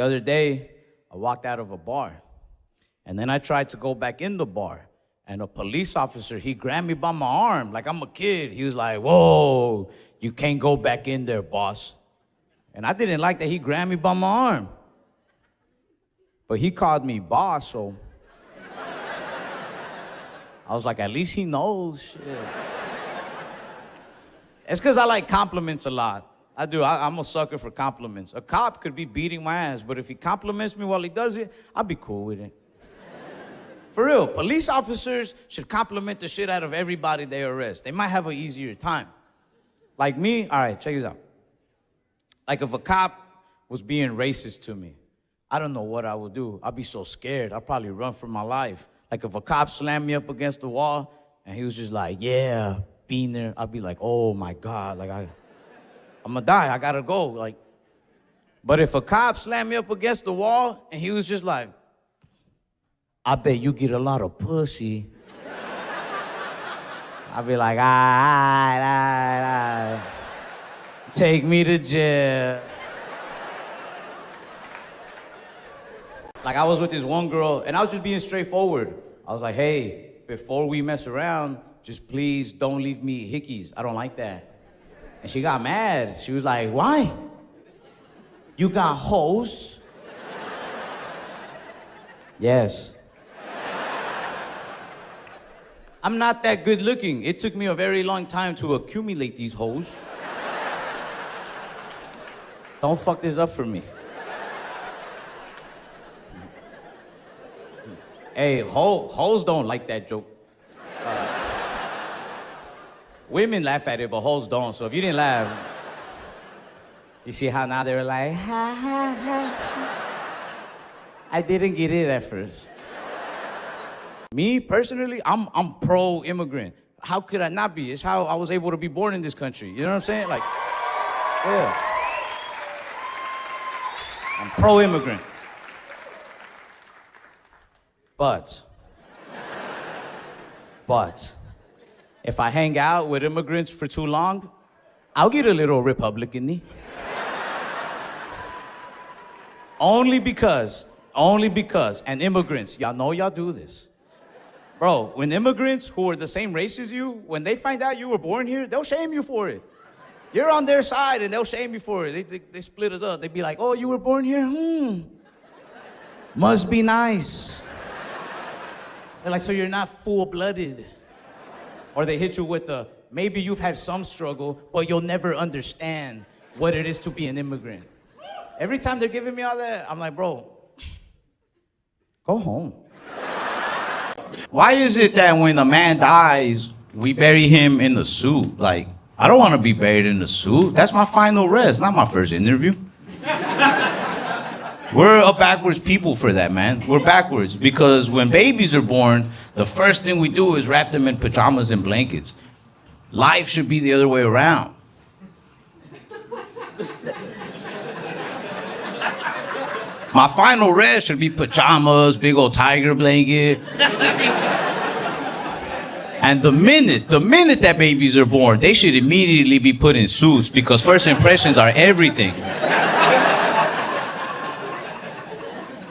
the other day, I walked out of a bar, and then I tried to go back in the bar, and a police officer, he grabbed me by my arm like I'm a kid. He was like, whoa, you can't go back in there, boss. And I didn't like that he grabbed me by my arm. But he called me boss, so I was like, at least he knows. Shit. It's because I like compliments a lot. I do. I'm a sucker for compliments. A cop could be beating my ass, but if he compliments me while he does it, I'll be cool with it. For real, police officers should compliment the shit out of everybody they arrest. They might have an easier time. Like me, all right, check this out. Like if a cop was being racist to me, I don't know what I would do. I'd be so scared. I'd probably run for my life. Like if a cop slammed me up against the wall and he was just like, yeah, being there, I'd be like, oh my God, like I'm gonna die, I gotta go. Like, but if a cop slammed me up against the wall and he was just like, I bet you get a lot of pussy, I'd be like, all right. Take me to jail. Like I was with this one girl and I was just being straightforward. I was like, hey, before we mess around, just please don't leave me hickeys. I don't like that. And she got mad. She was like, why? You got hoes? Yes. I'm not that good looking. It took me a very long time to accumulate these hoes. Don't fuck this up for me. Hey, hoes don't like that joke. Women laugh at it, but hoes don't. So if you didn't laugh, you see how now they're like, ha, ha, ha. I didn't get it at first. Me, personally, I'm pro-immigrant. How could I not be? It's how I was able to be born in this country. You know what I'm saying? Like, yeah. I'm pro-immigrant. But, if I hang out with immigrants for too long, I'll get a little Republican-y. Only because, and immigrants, y'all know y'all do this. Bro, when immigrants who are the same race as you, when they find out you were born here, they'll shame you for it. You're on their side and they'll shame you for it. They split us up. They'd be like, oh, you were born here? Must be nice. They're like, so you're not full-blooded. Or they hit you with the, maybe you've had some struggle, but you'll never understand what it is to be an immigrant. Every time they're giving me all that, I'm like, bro, go home. Why is it that when a man dies, we bury him in a suit? Like, I don't want to be buried in a suit. That's my final rest, not my first interview. We're a backwards people for that, man. We're backwards because when babies are born, the first thing we do is wrap them in pajamas and blankets. Life should be the other way around. My final rest should be pajamas, big old tiger blanket. And the minute that babies are born, they should immediately be put in suits because first impressions are everything.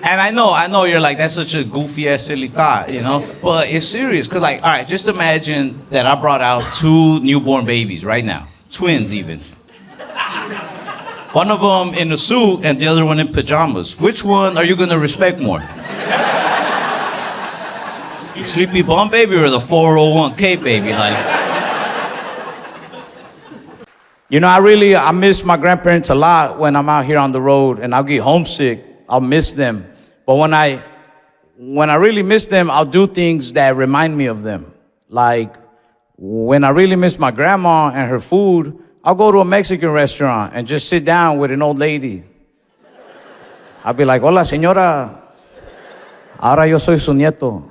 And I know you're like, that's such a goofy ass silly thought, you know? But it's serious, cause like, all right, just imagine that I brought out 2 newborn babies right now. Twins even. One of them in a suit and the other one in pajamas. Which one are you gonna respect more? The Sleepy Bum baby or the 401k baby? Like, you know, I miss my grandparents a lot when I'm out here on the road and I'll get homesick. I'll miss them. But when I really miss them, I'll do things that remind me of them. Like, when I really miss my grandma and her food, I'll go to a Mexican restaurant and just sit down with an old lady. I'll be like, hola, señora. Ahora yo soy su nieto.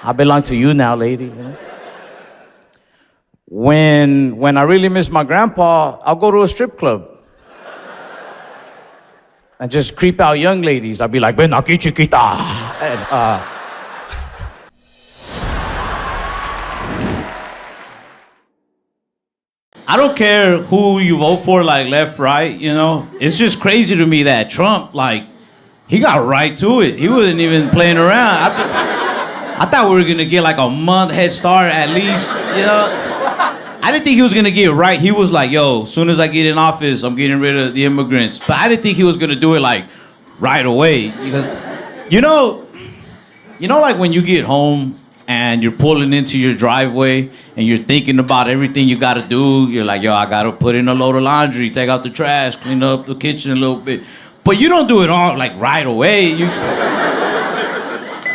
I belong to you now, lady. You know? When I really miss my grandpa, I'll go to a strip club. And just creep out young ladies. I'll be like, ven aquí, chiquita. And, I don't care who you vote for, like left, right, you know. It's just crazy to me that Trump, like, he got right to it. He wasn't even playing around. I thought we were gonna get like a month head start at least, you know. I didn't think he was gonna get it right. He was like, yo, as soon as I get in office, I'm getting rid of the immigrants. But I didn't think he was gonna do it like right away. You know, like when you get home and you're pulling into your driveway and you're thinking about everything you gotta do. You're like, yo, I gotta put in a load of laundry, take out the trash, clean up the kitchen a little bit. But you don't do it all like right away.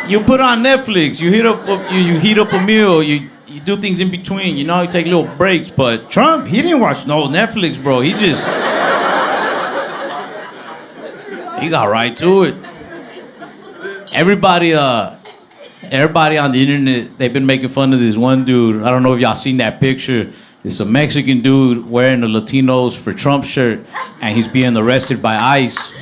You put on Netflix, you heat up a meal, you do things in between, you know, you take little breaks. But Trump, he didn't watch no Netflix, bro. He got right to it. Everybody on the internet, they've been making fun of this one dude. I don't know if y'all seen that picture. It's a Mexican dude wearing a Latinos for Trump shirt, and he's being arrested by ICE.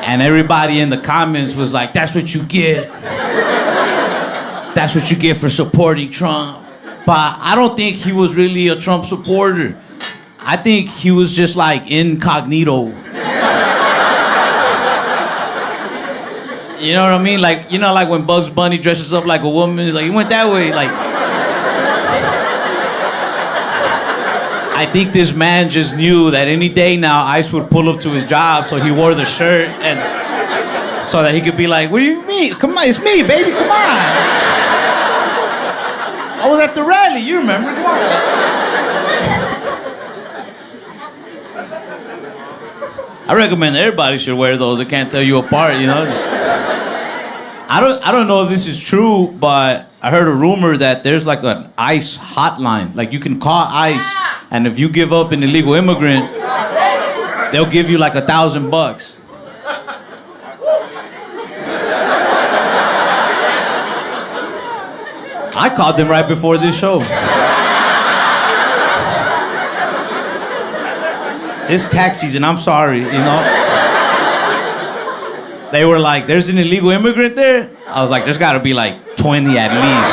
And everybody in the comments was like, that's what you get. That's what you get for supporting Trump. But I don't think he was really a Trump supporter. I think he was just like incognito. You know what I mean? Like, you know, like when Bugs Bunny dresses up like a woman, it's like, he went that way. Like, I think this man just knew that any day now ICE would pull up to his job, so he wore the shirt and so that he could be like, what do you mean? Come on, it's me, baby, come on. I was at the rally, you remember? Come on. I recommend everybody should wear those. It can't tell you apart, you know? I don't know if this is true, but I heard a rumor that there's like an ICE hotline. Like you can call ICE, and if you give up an illegal immigrant, they'll give you like $1,000. I called them right before this show. It's tax season, I'm sorry, you know? They were like, there's an illegal immigrant there? I was like, there's gotta be like 20 at least.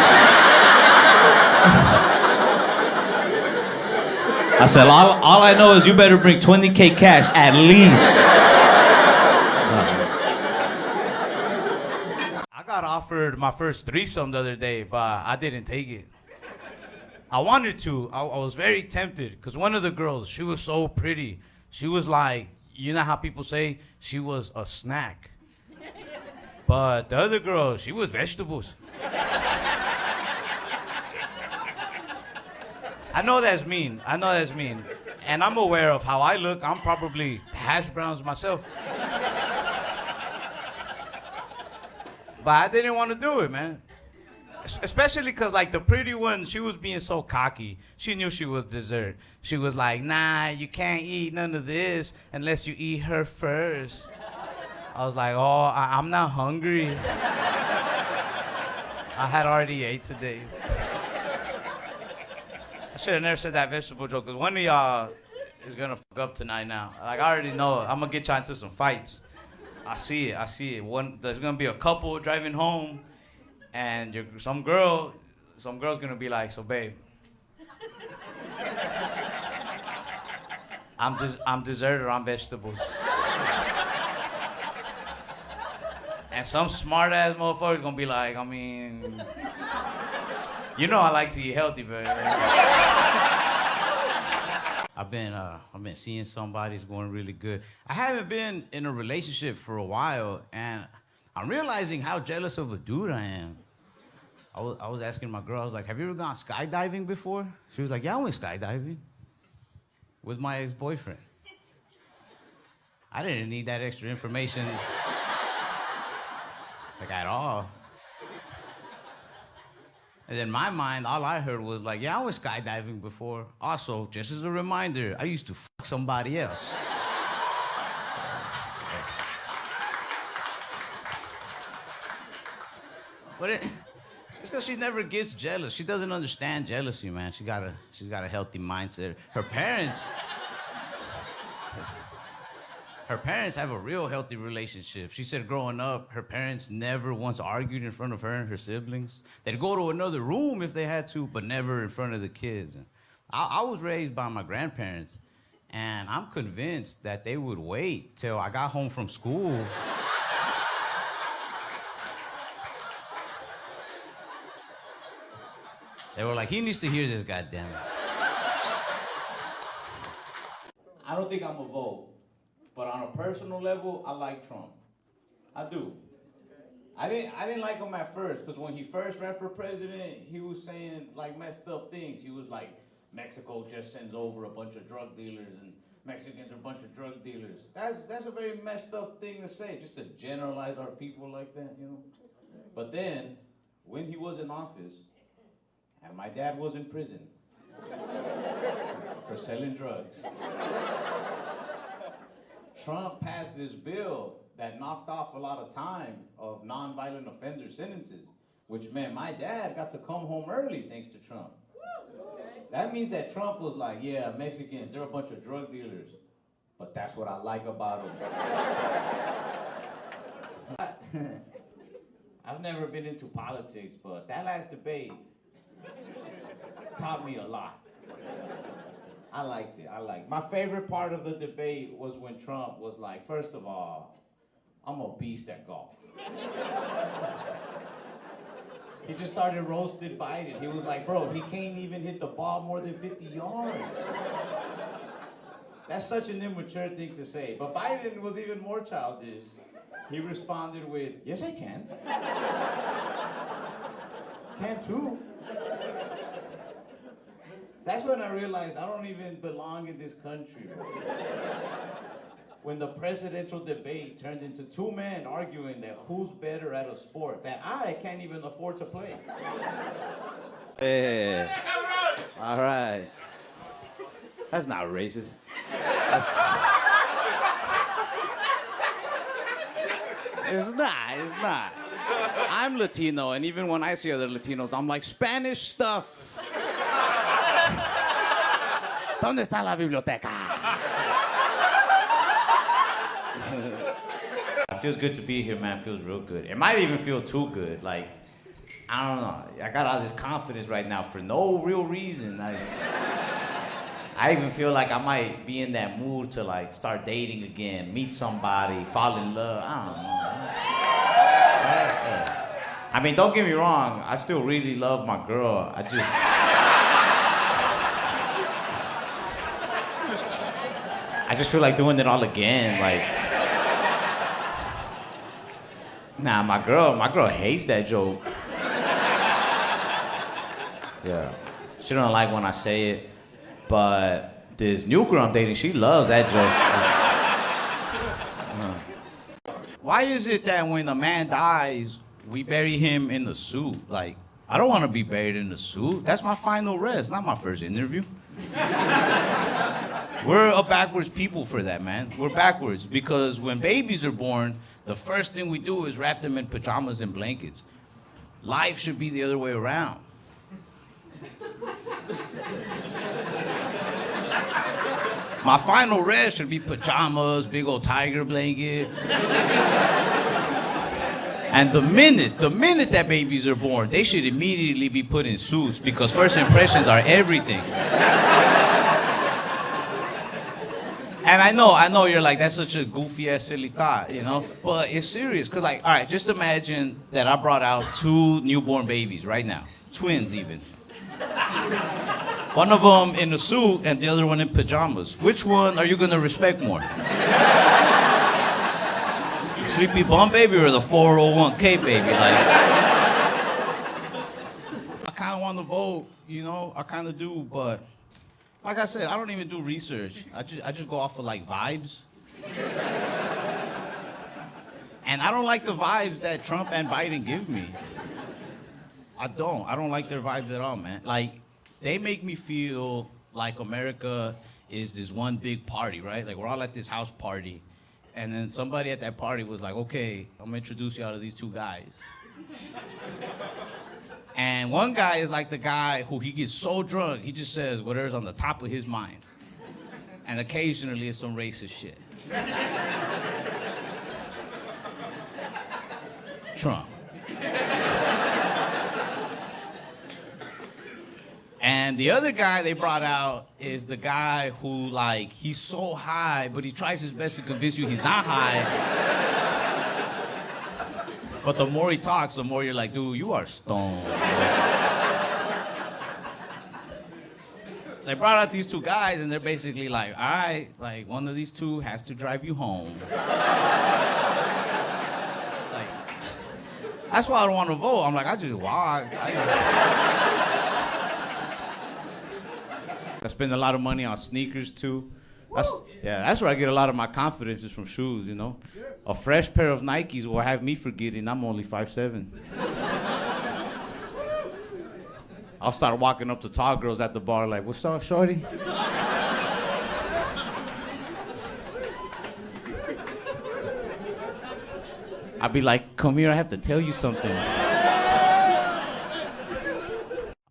I said, all I know is you better bring 20K cash at least. I got offered my first threesome the other day, but I didn't take it. I wanted to. I was very tempted because one of the girls, she was so pretty. She was like, you know how people say she was a snack. But the other girl, she was vegetables. I know that's mean. And I'm aware of how I look. I'm probably hash browns myself. But I didn't want to do it, man. Especially because, like, the pretty one, she was being so cocky. She knew she was dessert. She was like, nah, you can't eat none of this unless you eat her first. I was like, oh, I'm not hungry. I had already ate today. I should have never said that vegetable joke, because one of y'all is going to fuck up tonight now. Like, I already know it. I'm going to get y'all into some fights. I see it. There's going to be a couple driving home, and some girl's going to be like, so babe, I'm dessert or I'm vegetables. And some smart ass motherfucker's gonna be like, I mean, you know I like to eat healthy, but I've been seeing somebody's going really good. I haven't been in a relationship for a while, and I'm realizing how jealous of a dude I am. I was asking my girl, I was like, have you ever gone skydiving before? She was like, yeah, I went skydiving with my ex-boyfriend. I didn't need that extra information. Like, at all. And in my mind, all I heard was like, yeah, I was skydiving before. Also, just as a reminder, I used to fuck somebody else. But it's because she never gets jealous. She doesn't understand jealousy, man. She's got a healthy mindset. Her parents Her parents have a real healthy relationship. She said growing up, her parents never once argued in front of her and her siblings. They'd go to another room if they had to, but never in front of the kids. I was raised by my grandparents, and I'm convinced that they would wait till I got home from school. They were like, he needs to hear this, goddammit. I don't think I'm a vote, but on a personal level, I like Trump. I do. I didn't like him at first, because when he first ran for president, he was saying like messed up things. He was like, Mexico just sends over a bunch of drug dealers and Mexicans are a bunch of drug dealers. That's a very messed up thing to say, just to generalize our people like that, you know? But then, when he was in office, and my dad was in prison for selling drugs, Trump passed this bill that knocked off a lot of time of nonviolent offender sentences, which meant my dad got to come home early thanks to Trump. That means that Trump was like, yeah, Mexicans, they're a bunch of drug dealers, but that's what I like about them. I've never been into politics, but that last debate taught me a lot. I liked it. My favorite part of the debate was when Trump was like, first of all, I'm a beast at golf. He just started roasting Biden. He was like, bro, he can't even hit the ball more than 50 yards. That's such an immature thing to say. But Biden was even more childish. He responded with, yes, I can. Can too. That's when I realized I don't even belong in this country, bro. When the presidential debate turned into two men arguing that who's better at a sport that I can't even afford to play. Hey, all right. That's not racist. It's not. I'm Latino, and even when I see other Latinos, I'm like, Spanish stuff. ¿Dónde está la biblioteca? It feels good to be here, man. It feels real good. It might even feel too good. Like, I don't know. I got all this confidence right now for no real reason. I even feel like I might be in that mood to like start dating again, meet somebody, fall in love. I don't know. I mean, don't get me wrong. I still really love my girl. I just feel like doing it all again. Like, nah, my girl hates that joke. Yeah, she don't like when I say it, but this new girl I'm dating, she loves that joke. Why is it that when a man dies, we bury him in a suit? Like, I don't want to be buried in a suit. That's my final rest, not my first interview. We're a backwards people for that, man. We're backwards because when babies are born, the first thing we do is wrap them in pajamas and blankets. Life should be the other way around. My final rest should be pajamas, big old tiger blanket. And the minute that babies are born, they should immediately be put in suits because first impressions are everything. And I know you're like, that's such a goofy ass silly thought, you know? But it's serious, cause like, all right, just imagine that I brought out two newborn babies right now. Twins even. One of them in a suit and the other one in pajamas. Which one are you gonna respect more? The sleepy bum baby or the 401k baby? Like, I kinda wanna vote, you know, I kinda do, but like I said, I don't even do research. I just go off of like vibes. And I don't like the vibes that Trump and Biden give me. I don't like their vibes at all, man. Like, they make me feel like America is this one big party, right? Like, we're all at this house party. And then somebody at that party was like, okay, I'm gonna introduce y'all to these two guys. And one guy is like the guy who he gets so drunk, he just says whatever's on the top of his mind. And occasionally it's some racist shit. Trump. And the other guy they brought out is the guy who, like, he's so high, but he tries his best to convince you he's not high. But the more he talks, the more you're like, dude, you are stoned. They brought out these two guys, and they're basically like, all right, like, one of these two has to drive you home. Like, that's why I don't want to vote. I'm like, I just walk. I spend a lot of money on sneakers, too. That's where I get a lot of my confidence is from shoes, you know? A fresh pair of Nikes will have me forgetting I'm only 5'7". I'll start walking up to tall girls at the bar like, what's up, shorty? I'll be like, come here, I have to tell you something. I've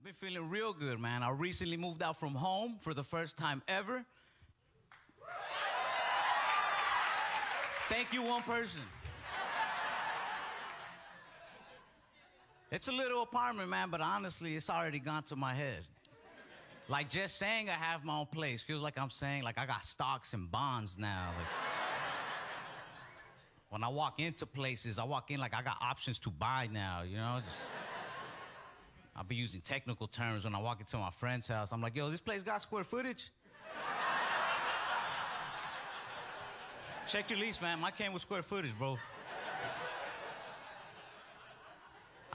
been feeling real good, man. I recently moved out from home for the first time ever. Thank you, one person. It's a little apartment, man, but honestly, it's already gone to my head. Like, just saying I have my own place feels like I'm saying, like, I got stocks and bonds now. Like, when I walk into places, I walk in like I got options to buy now, you know? I'll be using technical terms when I walk into my friend's house. I'm like, yo, this place got square footage? Check your lease, man. Mine came with square footage, bro.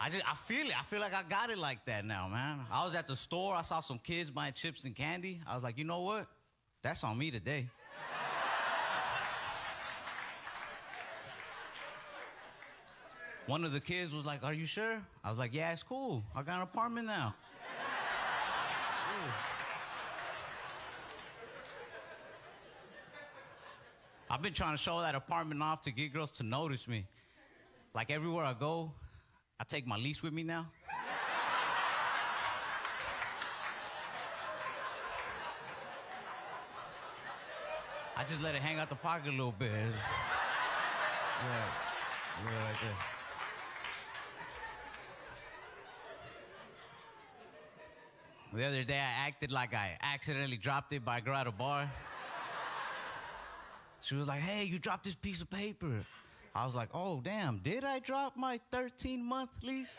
I feel it. I feel like I got it like that now, man. I was at the store. I saw some kids buying chips and candy. I was like, you know what? That's on me today. One of the kids was like, are you sure? I was like, yeah, it's cool. I got an apartment now. I've been trying to show that apartment off to get girls to notice me. Like, everywhere I go, I take my lease with me now. I just let it hang out the pocket a little bit. Yeah, right there. The other day, I acted like I accidentally dropped it by a girl at a bar. She was like, hey, you dropped this piece of paper. I was like, oh, damn, did I drop my 13-month lease?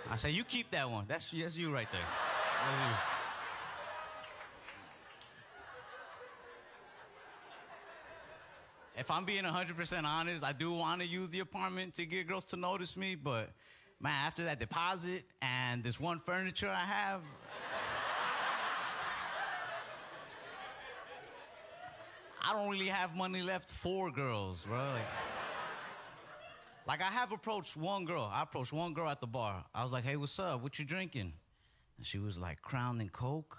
I said, you keep that one. That's you right there. That's you. If I'm being 100% honest, I do want to use the apartment to get girls to notice me, but man, after that deposit and this one furniture I have, I don't really have money left for girls, bro. Like I have approached one girl. I approached one girl at the bar. I was like, hey, what's up? What you drinking? And she was like, Crown and Coke.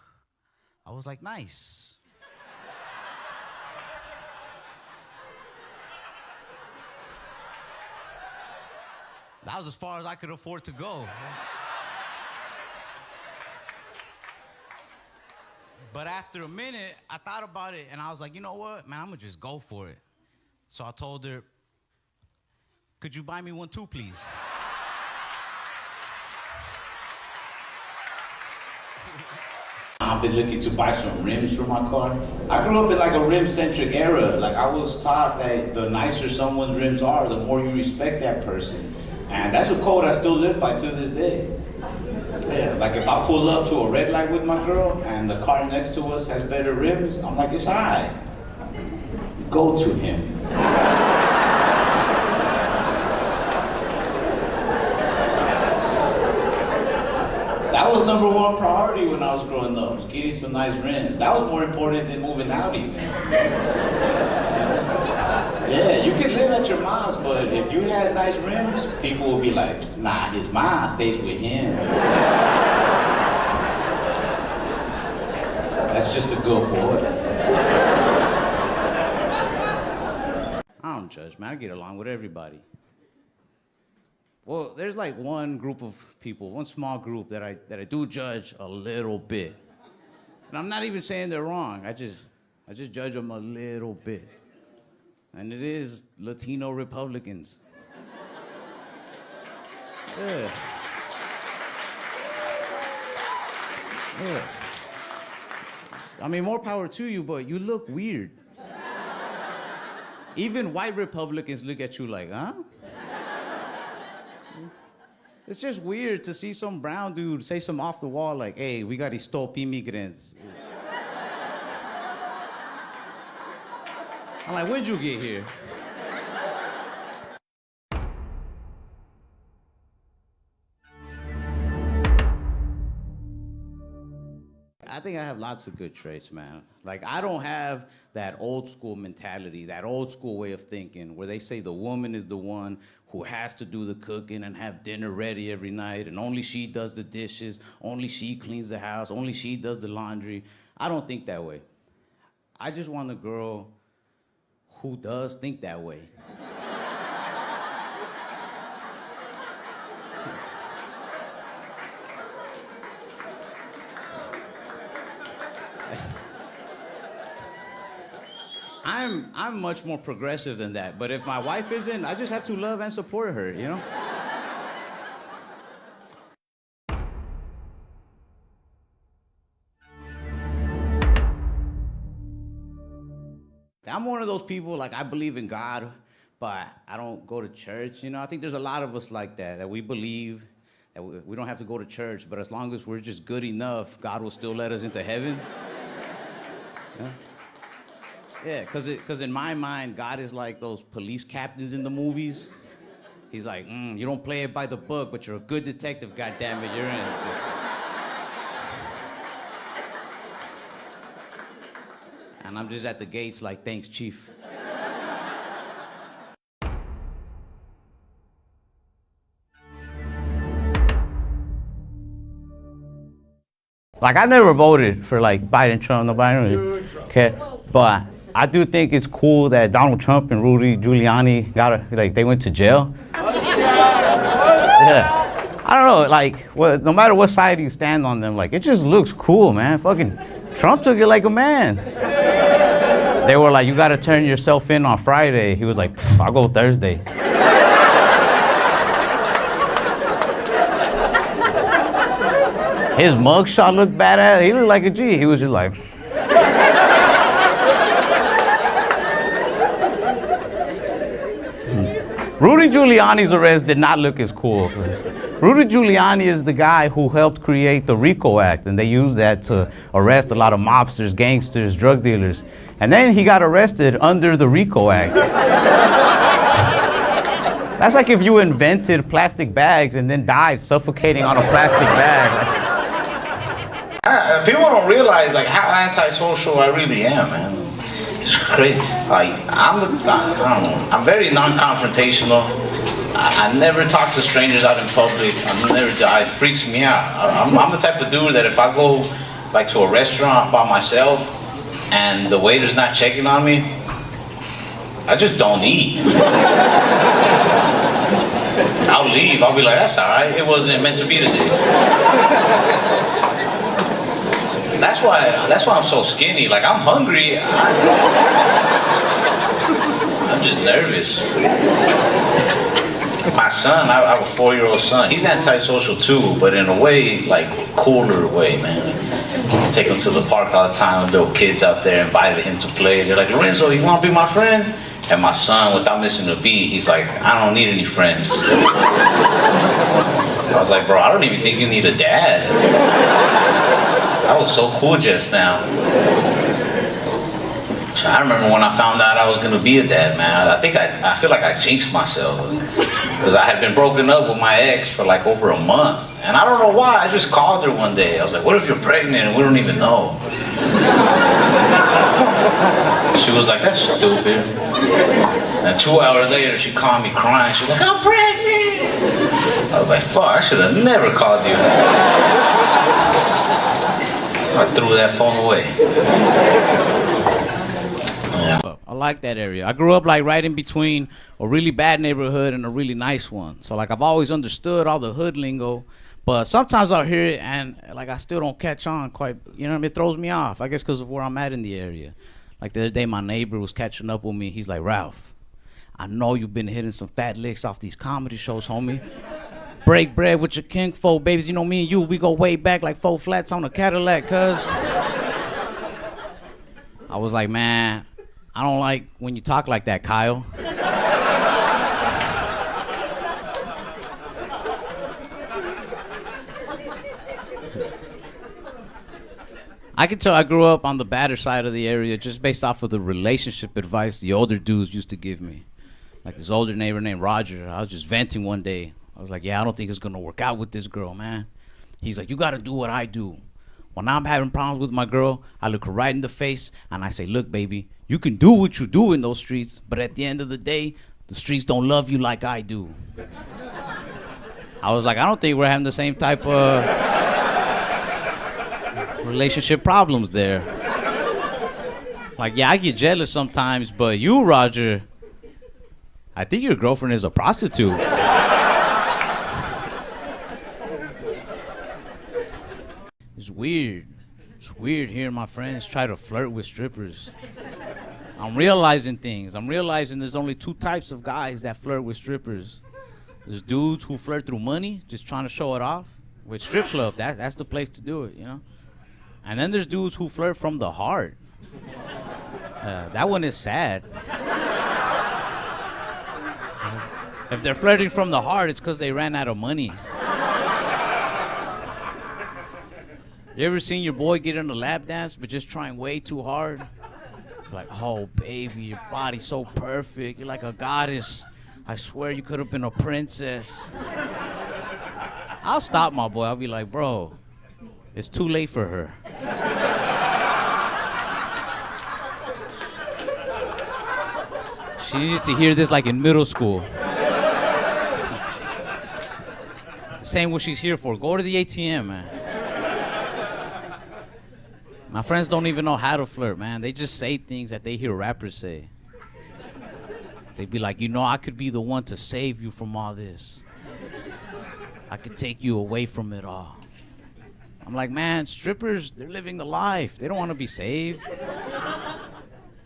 I was like, nice. That was as far as I could afford to go. But after a minute, I thought about it, and I was like, you know what, man, I'm gonna just go for it. So I told her, could you buy me one too, please? I've been looking to buy some rims for my car. I grew up in like a rim-centric era. Like I was taught that the nicer someone's rims are, the more you respect that person. And that's a code I still live by to this day. Yeah, like if I pull up to a red light with my girl and the car next to us has better rims, I'm like, it's all right. Go to him. That was number one priority when I was growing up, was getting some nice rims. That was more important than moving out even. Yeah, you could live at your mom's, but if you had nice rims, people would be like, nah, his mom stays with him. That's just a good boy. I don't judge, man. I get along with everybody. Well, there's like one group of people, one small group that I do judge a little bit. And I'm not even saying they're wrong. I just judge them a little bit. And it is Latino Republicans. Yeah. Yeah. I mean, more power to you, but you look weird. Even white Republicans look at you like, huh? It's just weird to see some brown dude say some off the wall like, hey, we gotta stop immigrants. I'm like, when'd you get here? I think I have lots of good traits, man. Like, I don't have that old school mentality, that old school way of thinking where they say the woman is the one who has to do the cooking and have dinner ready every night, and only she does the dishes, only she cleans the house, only she does the laundry. I don't think that way. I just want a girl who does think that way. I'm much more progressive than that, but if my wife isn't, I just have to love and support her, you know? I'm one of those people, like, I believe in God, but I don't go to church, you know? I think there's a lot of us like that we believe that we don't have to go to church, but as long as we're just good enough, God will still let us into heaven. Yeah. Yeah, because in my mind, God is like those police captains in the movies. He's like, you don't play it by the book, but you're a good detective, goddammit, you're in. And I'm just at the gates like, thanks, chief. Like, I never voted for, like, Biden, Trump, nobody really care. But I do think it's cool that Donald Trump and Rudy Giuliani they went to jail. Yeah. I don't know, like, no matter what side you stand on them, like, it just looks cool, man. Fucking Trump took it like a man. They were like, you gotta turn yourself in on Friday. He was like, I'll go Thursday. His mugshot looked badass. He looked like a G. He was just like. Rudy Giuliani's arrest did not look as cool. Rudy Giuliani is the guy who helped create the RICO Act, and they used that to arrest a lot of mobsters, gangsters, drug dealers. And then he got arrested under the RICO Act. That's like if you invented plastic bags and then died suffocating on a plastic bag. People don't realize like how antisocial I really am, man. It's crazy. Like I don't know. I'm very non-confrontational. I never talk to strangers out in public. It freaks me out. I'm the type of dude that if I go like to a restaurant by myself and the waiter's not checking on me, I just don't eat. I'll leave. I'll be like, that's all right. It wasn't meant to be today. That's why I'm so skinny. Like, I'm hungry. I'm just nervous. My son, I have a 4-year-old son. He's antisocial too, but in a way, like, cooler way, man. I take him to the park all the time. Little kids out there invited him to play. They're like, Lorenzo, you want to be my friend? And my son, without missing a beat, he's like, I don't need any friends. I was like, bro, I don't even think you need a dad. That was so cool just now. So I remember when I found out I was gonna be a dad, man. I feel like I jinxed myself. Because I had been broken up with my ex for like over a month. And I don't know why, I just called her one day. I was like, what if you're pregnant and we don't even know? She was like, that's stupid. And 2 hours later, she called me crying. She was like, I'm pregnant. I was like, fuck, I should have never called you. I threw that phone away. Yeah. A like that area. I grew up like right in between a really bad neighborhood and a really nice one. So like I've always understood all the hood lingo, but sometimes I'll hear it and like I still don't catch on quite. You know what I mean? It throws me off. I guess because of where I'm at in the area. Like the other day, my neighbor was catching up with me. He's like, Ralph, I know you've been hitting some fat licks off these comedy shows, homie. Break bread with your kinfolk, babies. You know me and you, we go way back like 4 flats on a Cadillac, cuz. I was like, man, I don't like when you talk like that, Kyle. I can tell I grew up on the badder side of the area just based off of the relationship advice the older dudes used to give me. Like this older neighbor named Roger, I was just venting one day. I was like, yeah, I don't think it's gonna work out with this girl, man. He's like, you gotta do what I do. When I'm having problems with my girl, I look her right in the face and I say, look, baby, you can do what you do in those streets, but at the end of the day, the streets don't love you like I do. I was like, I don't think we're having the same type of relationship problems there. Like, yeah, I get jealous sometimes, but you, Roger, I think your girlfriend is a prostitute. It's weird. It's weird hearing my friends try to flirt with strippers. I'm realizing things. I'm realizing there's only 2 types of guys that flirt with strippers. There's dudes who flirt through money, just trying to show it off. With strip club, that's the place to do it, you know? And then there's dudes who flirt from the heart. That one is sad. If they're flirting from the heart, it's because they ran out of money. You ever seen your boy get in a lap dance but just trying way too hard? Like, oh, baby, your body's so perfect. You're like a goddess. I swear you could have been a princess. I'll stop my boy. I'll be like, bro, it's too late for her. She needed to hear this like in middle school. Saying what she's here for. Go to the ATM, man. My friends don't even know how to flirt, man. They just say things that they hear rappers say. They be like, you know, I could be the one to save you from all this. I could take you away from it all. I'm like, man, strippers, they're living the life. They don't want to be saved.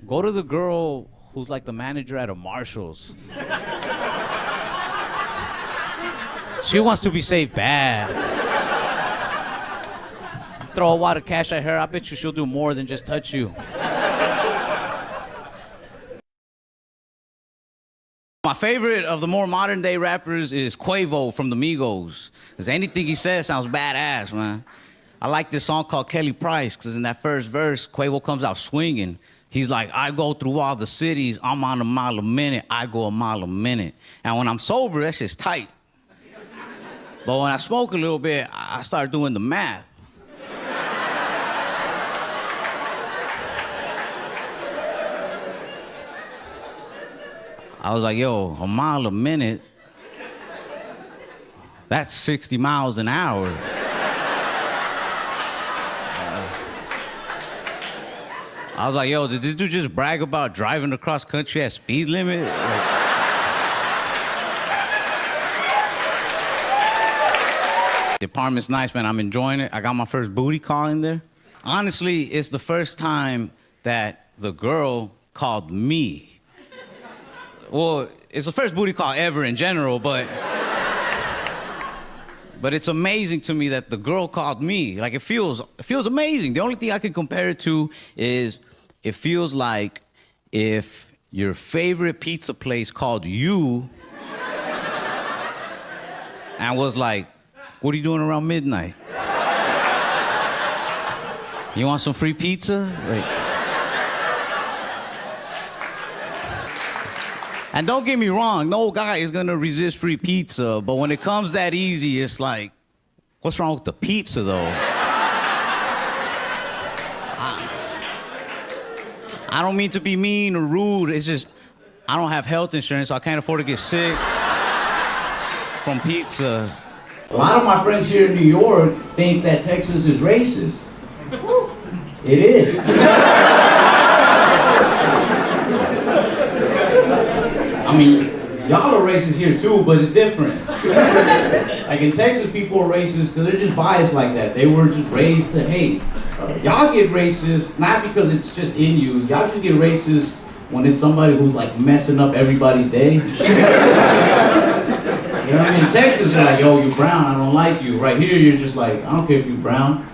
Go to the girl who's like the manager at a Marshall's. She wants to be saved bad. Throw a wad of cash at her, I bet you she'll do more than just touch you. My favorite of the more modern day rappers is Quavo from the Migos. Because anything he says sounds badass, man. I like this song called Kelly Price, because in that first verse, Quavo comes out swinging. He's like, I go through all the cities, I'm on a mile a minute, I go a mile a minute. And when I'm sober, that shit's tight. But when I smoke a little bit, I start doing the math. I was like, yo, a mile a minute, that's 60 miles an hour. I was like, yo, did this dude just brag about driving across country at speed limit? The apartment's nice, man. I'm enjoying it. I got my first booty call in there. Honestly, it's the first time that the girl called me. Well, it's the first booty call ever in general, but it's amazing to me that the girl called me. Like, it feels amazing. The only thing I can compare it to is it feels like if your favorite pizza place called you and was like, what are you doing around midnight? You want some free pizza? Like, and don't get me wrong, no guy is gonna resist free pizza, but when it comes that easy, it's like, what's wrong with the pizza, though? I don't mean to be mean or rude, it's just, I don't have health insurance, so I can't afford to get sick from pizza. A lot of my friends here in New York think that Texas is racist. It is. I mean, y'all are racist here too, but it's different. Like in Texas, people are racist because they're just biased like that. They were just raised to hate. Y'all get racist not because it's just in you. Y'all just get racist when it's somebody who's like messing up everybody's day. You know what I mean? In Texas, you're like, yo, you brown, I don't like you. Right here, you're just like, I don't care if you're brown,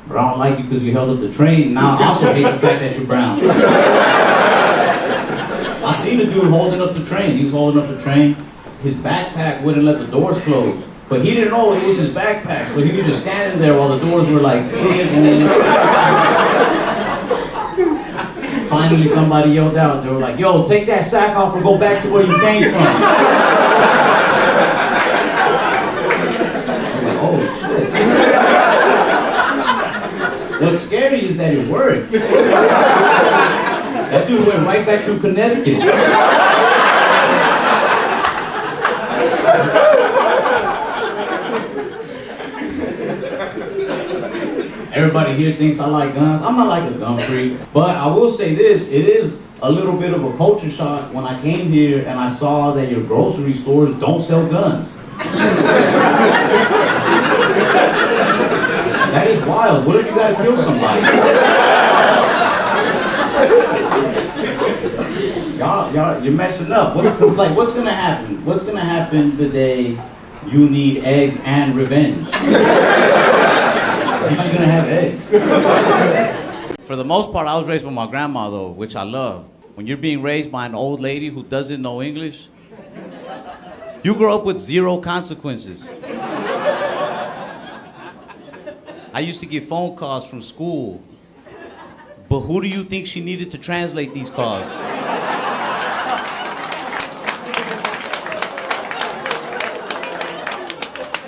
but I don't like you because you held up the train. Now I also hate the fact that you're brown. I seen the dude holding up the train. He was holding up the train. His backpack wouldn't let the doors close. But he didn't know it was his backpack, so he was just standing there while the doors were like... Finally, somebody yelled out. They were like, yo, take that sack off or go back to where you came from. I was like, oh, shit. What's scary is that it worked. That dude went right back to Connecticut. Everybody here thinks I like guns. I'm not like a gun freak, but I will say this, it is a little bit of a culture shock when I came here and I saw that your grocery stores don't sell guns. That is wild. What if you gotta kill somebody? Y'all, you're messing up. What's gonna happen? What's gonna happen the day you need eggs and revenge? You're just gonna have eggs. For the most part, I was raised by my grandma, though, which I love. When you're being raised by an old lady who doesn't know English, you grow up with 0 consequences. I used to get phone calls from school, but who do you think she needed to translate these calls?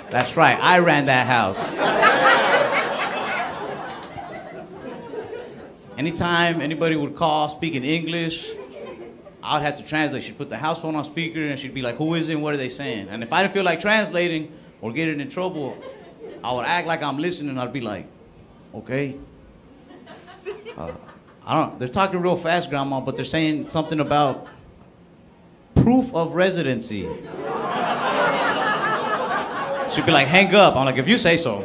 That's right, I ran that house. Anytime anybody would call speaking English, I would have to translate. She'd put the house phone on speaker and she'd be like, who is it and what are they saying? And if I didn't feel like translating or getting in trouble, I would act like I'm listening. I'd be like, okay. They're talking real fast, Grandma, but they're saying something about proof of residency. She'd be like, hang up. I'm like, if you say so.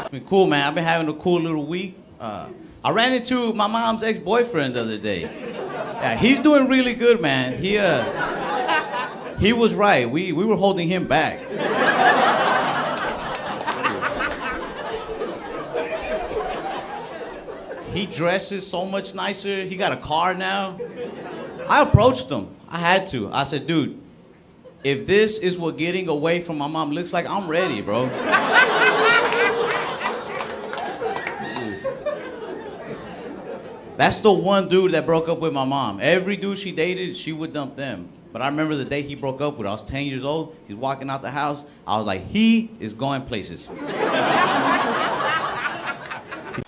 It's been cool, man. I've been having a cool little week. I ran into my mom's ex-boyfriend the other day. Yeah, he's doing really good, man. He was right. We were holding him back. He dresses so much nicer. He got a car now. I approached him. I had to. I said, dude, if this is what getting away from my mom looks like, I'm ready, bro. That's the one dude that broke up with my mom. Every dude she dated, she would dump them. But I remember the day he broke up with her. I was 10 years old. He was walking out the house. I was like, he is going places.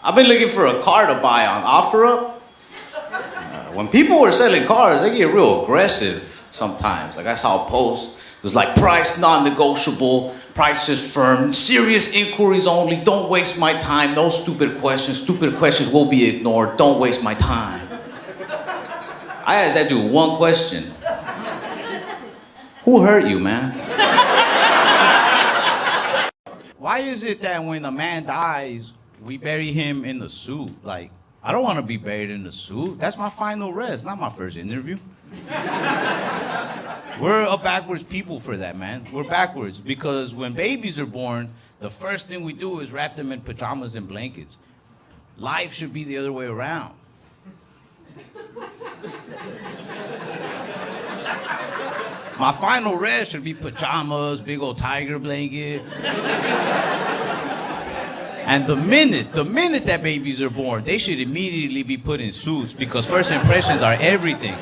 I've been looking for a car to buy on OfferUp. When people were selling cars, they get real aggressive sometimes. Like I saw a post. It was like, price non-negotiable, price is firm, serious inquiries only, don't waste my time, no stupid questions will be ignored, don't waste my time. I asked that dude one question. Who hurt you, man? Why is it that when a man dies, we bury him in a suit? Like, I don't want to be buried in a suit. That's my final rest, not my first interview. We're a backwards people for that, man. We're backwards because when babies are born, the first thing we do is wrap them in pajamas and blankets. Life should be the other way around. My final rest should be pajamas, big old tiger blanket. And the minute that babies are born, they should immediately be put in suits because first impressions are everything.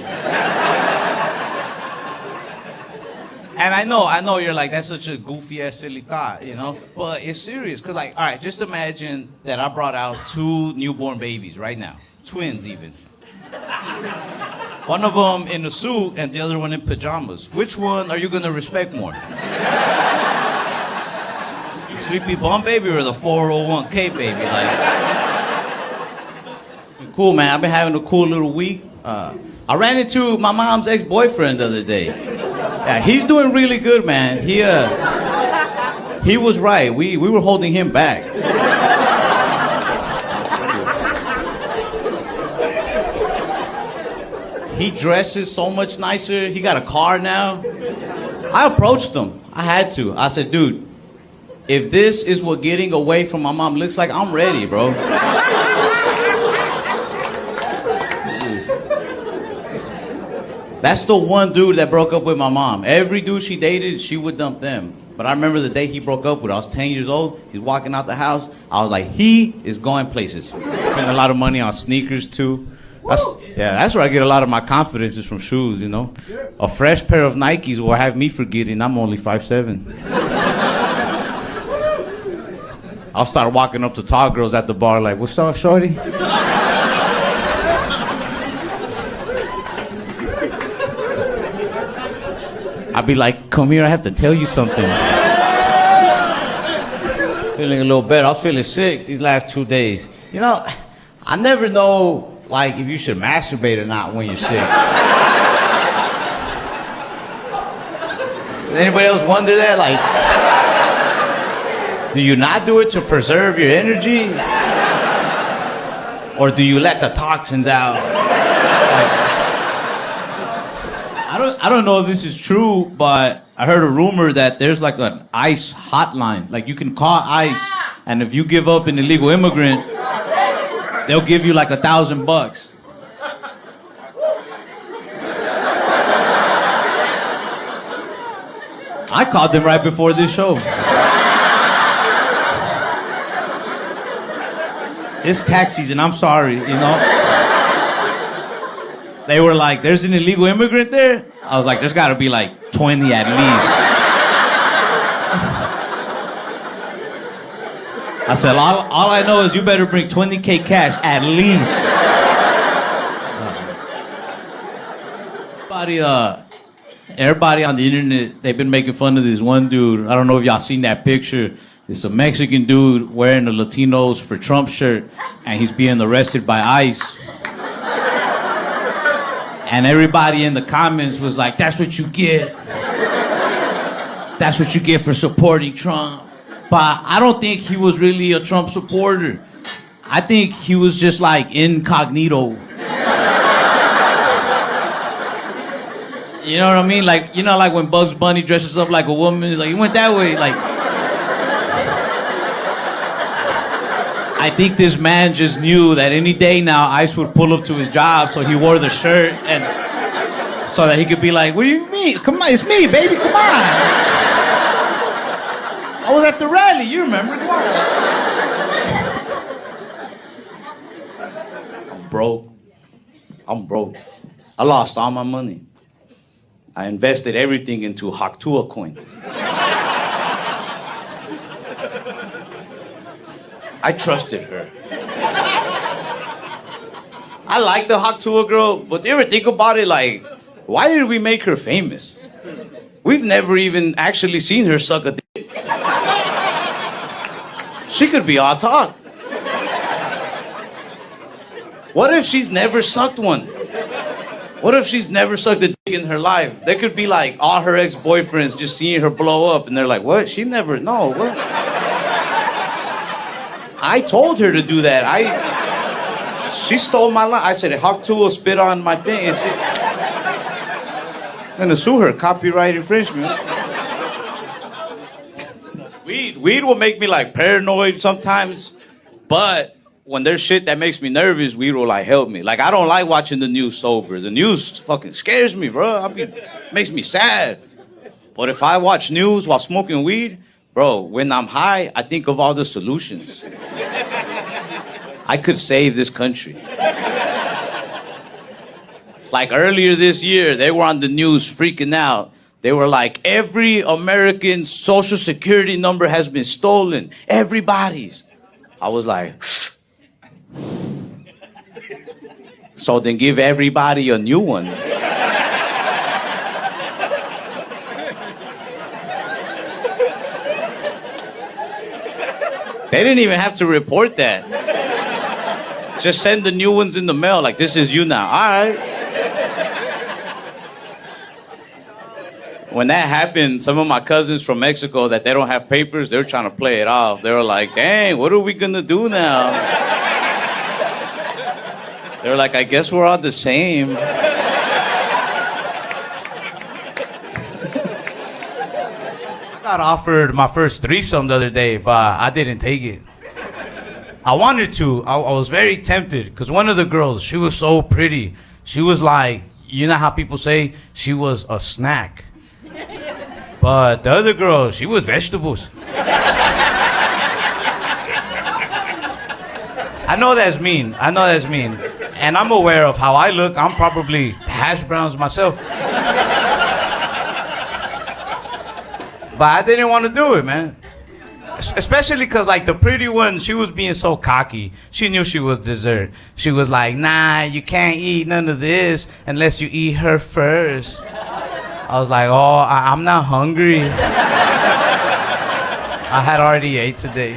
And I know you're like, that's such a goofy ass silly thought, you know? But it's serious, cause like, all right, just imagine that I brought out 2 newborn babies right now. Twins even. One of them in a suit and the other one in pajamas. Which one are you gonna respect more? The Sleepy Bum baby or the 401k baby? Like, Cool, man. I've been having a cool little week. I ran into my mom's ex-boyfriend the other day. Yeah, he's doing really good, man. He was right. We were holding him back. He dresses so much nicer. He got a car now. I approached him. I had to. I said, dude, if this is what getting away from my mom looks like, I'm ready, bro. That's the one dude that broke up with my mom. Every dude she dated, she would dump them. But I remember the day he broke up with her. I was 10 years old. He's walking out the house. I was like, he is going places. Spent a lot of money on sneakers, too. That's where I get a lot of my confidence is from shoes, you know. A fresh pair of Nikes will have me forgetting I'm only 5'7". I'll start walking up to tall girls at the bar like, what's up, shorty? I'd be like, come here, I have to tell you something. Feeling a little better. I was feeling sick these last 2 days. You know, I never know, like, if you should masturbate or not when you're sick. Does anybody else wonder that? Like, do you not do it to preserve your energy? Or do you let the toxins out? Like, I don't know if this is true, but I heard a rumor that there's like an ICE hotline. Like, you can call ICE, and if you give up an illegal immigrant, they'll give you like $1,000. I called them right before this show. It's tax season, I'm sorry, you know. They were like, there's an illegal immigrant there? I was like, there's gotta be like 20 at least. I said, all I know is you better bring 20K cash at least. Everybody on the internet, they've been making fun of this one dude. I don't know if y'all seen that picture. It's a Mexican dude wearing a Latinos for Trump shirt, and he's being arrested by ICE. And everybody in the comments was like, that's what you get. That's what you get for supporting Trump. But I don't think he was really a Trump supporter. I think he was just like incognito. You know what I mean? Like, you know, like when Bugs Bunny dresses up like a woman, like he went that way. Like, I think this man just knew that any day now ICE would pull up to his job, so he wore the shirt and so that he could be like, what do you mean? Come on, it's me, baby, come on. I was at the rally, you remember? Come on. I'm broke. I lost all my money. I invested everything into Haktua coin. I trusted her. I like the Haktua girl, but do you ever think about it, like, why did we make her famous? We've never even actually seen her suck a dick. She could be all talk. What if she's never sucked one? What if she's never sucked a dick in her life? There could be like all her ex-boyfriends just seeing her blow up and they're like, what? She never, no, what? I told her to do that. She stole my line. I said, Haktua will spit on my thing. I'm gonna sue her, copyright infringement. Weed will make me like paranoid sometimes, but when there's shit that makes me nervous, weed will like help me. Like, I don't like watching the news sober. The news fucking scares me, bro. Makes me sad. But if I watch news while smoking weed, bro, when I'm high, I think of all the solutions. I could save this country. Like earlier this year, they were on the news freaking out. They were like, every American social security number has been stolen. Everybody's. I was like, so then give everybody a new one. They didn't even have to report that. Just send the new ones in the mail. Like, this is you now. All right. When that happened, some of my cousins from Mexico that they don't have papers, they were trying to play it off. They were like, dang, what are we gonna do now? They were like, I guess we're all the same. I got offered my first threesome the other day, but I didn't take it. I wanted to. I was very tempted because one of the girls, she was so pretty. She was like, you know how people say she was a snack. But the other girl, she was vegetables. I know that's mean. And I'm aware of how I look. I'm probably hash browns myself. But I didn't want to do it, man. Especially because, like, the pretty one, she was being so cocky. She knew she was dessert. She was like, nah, you can't eat none of this unless you eat her first. I was like, oh, I'm not hungry. I had already ate today.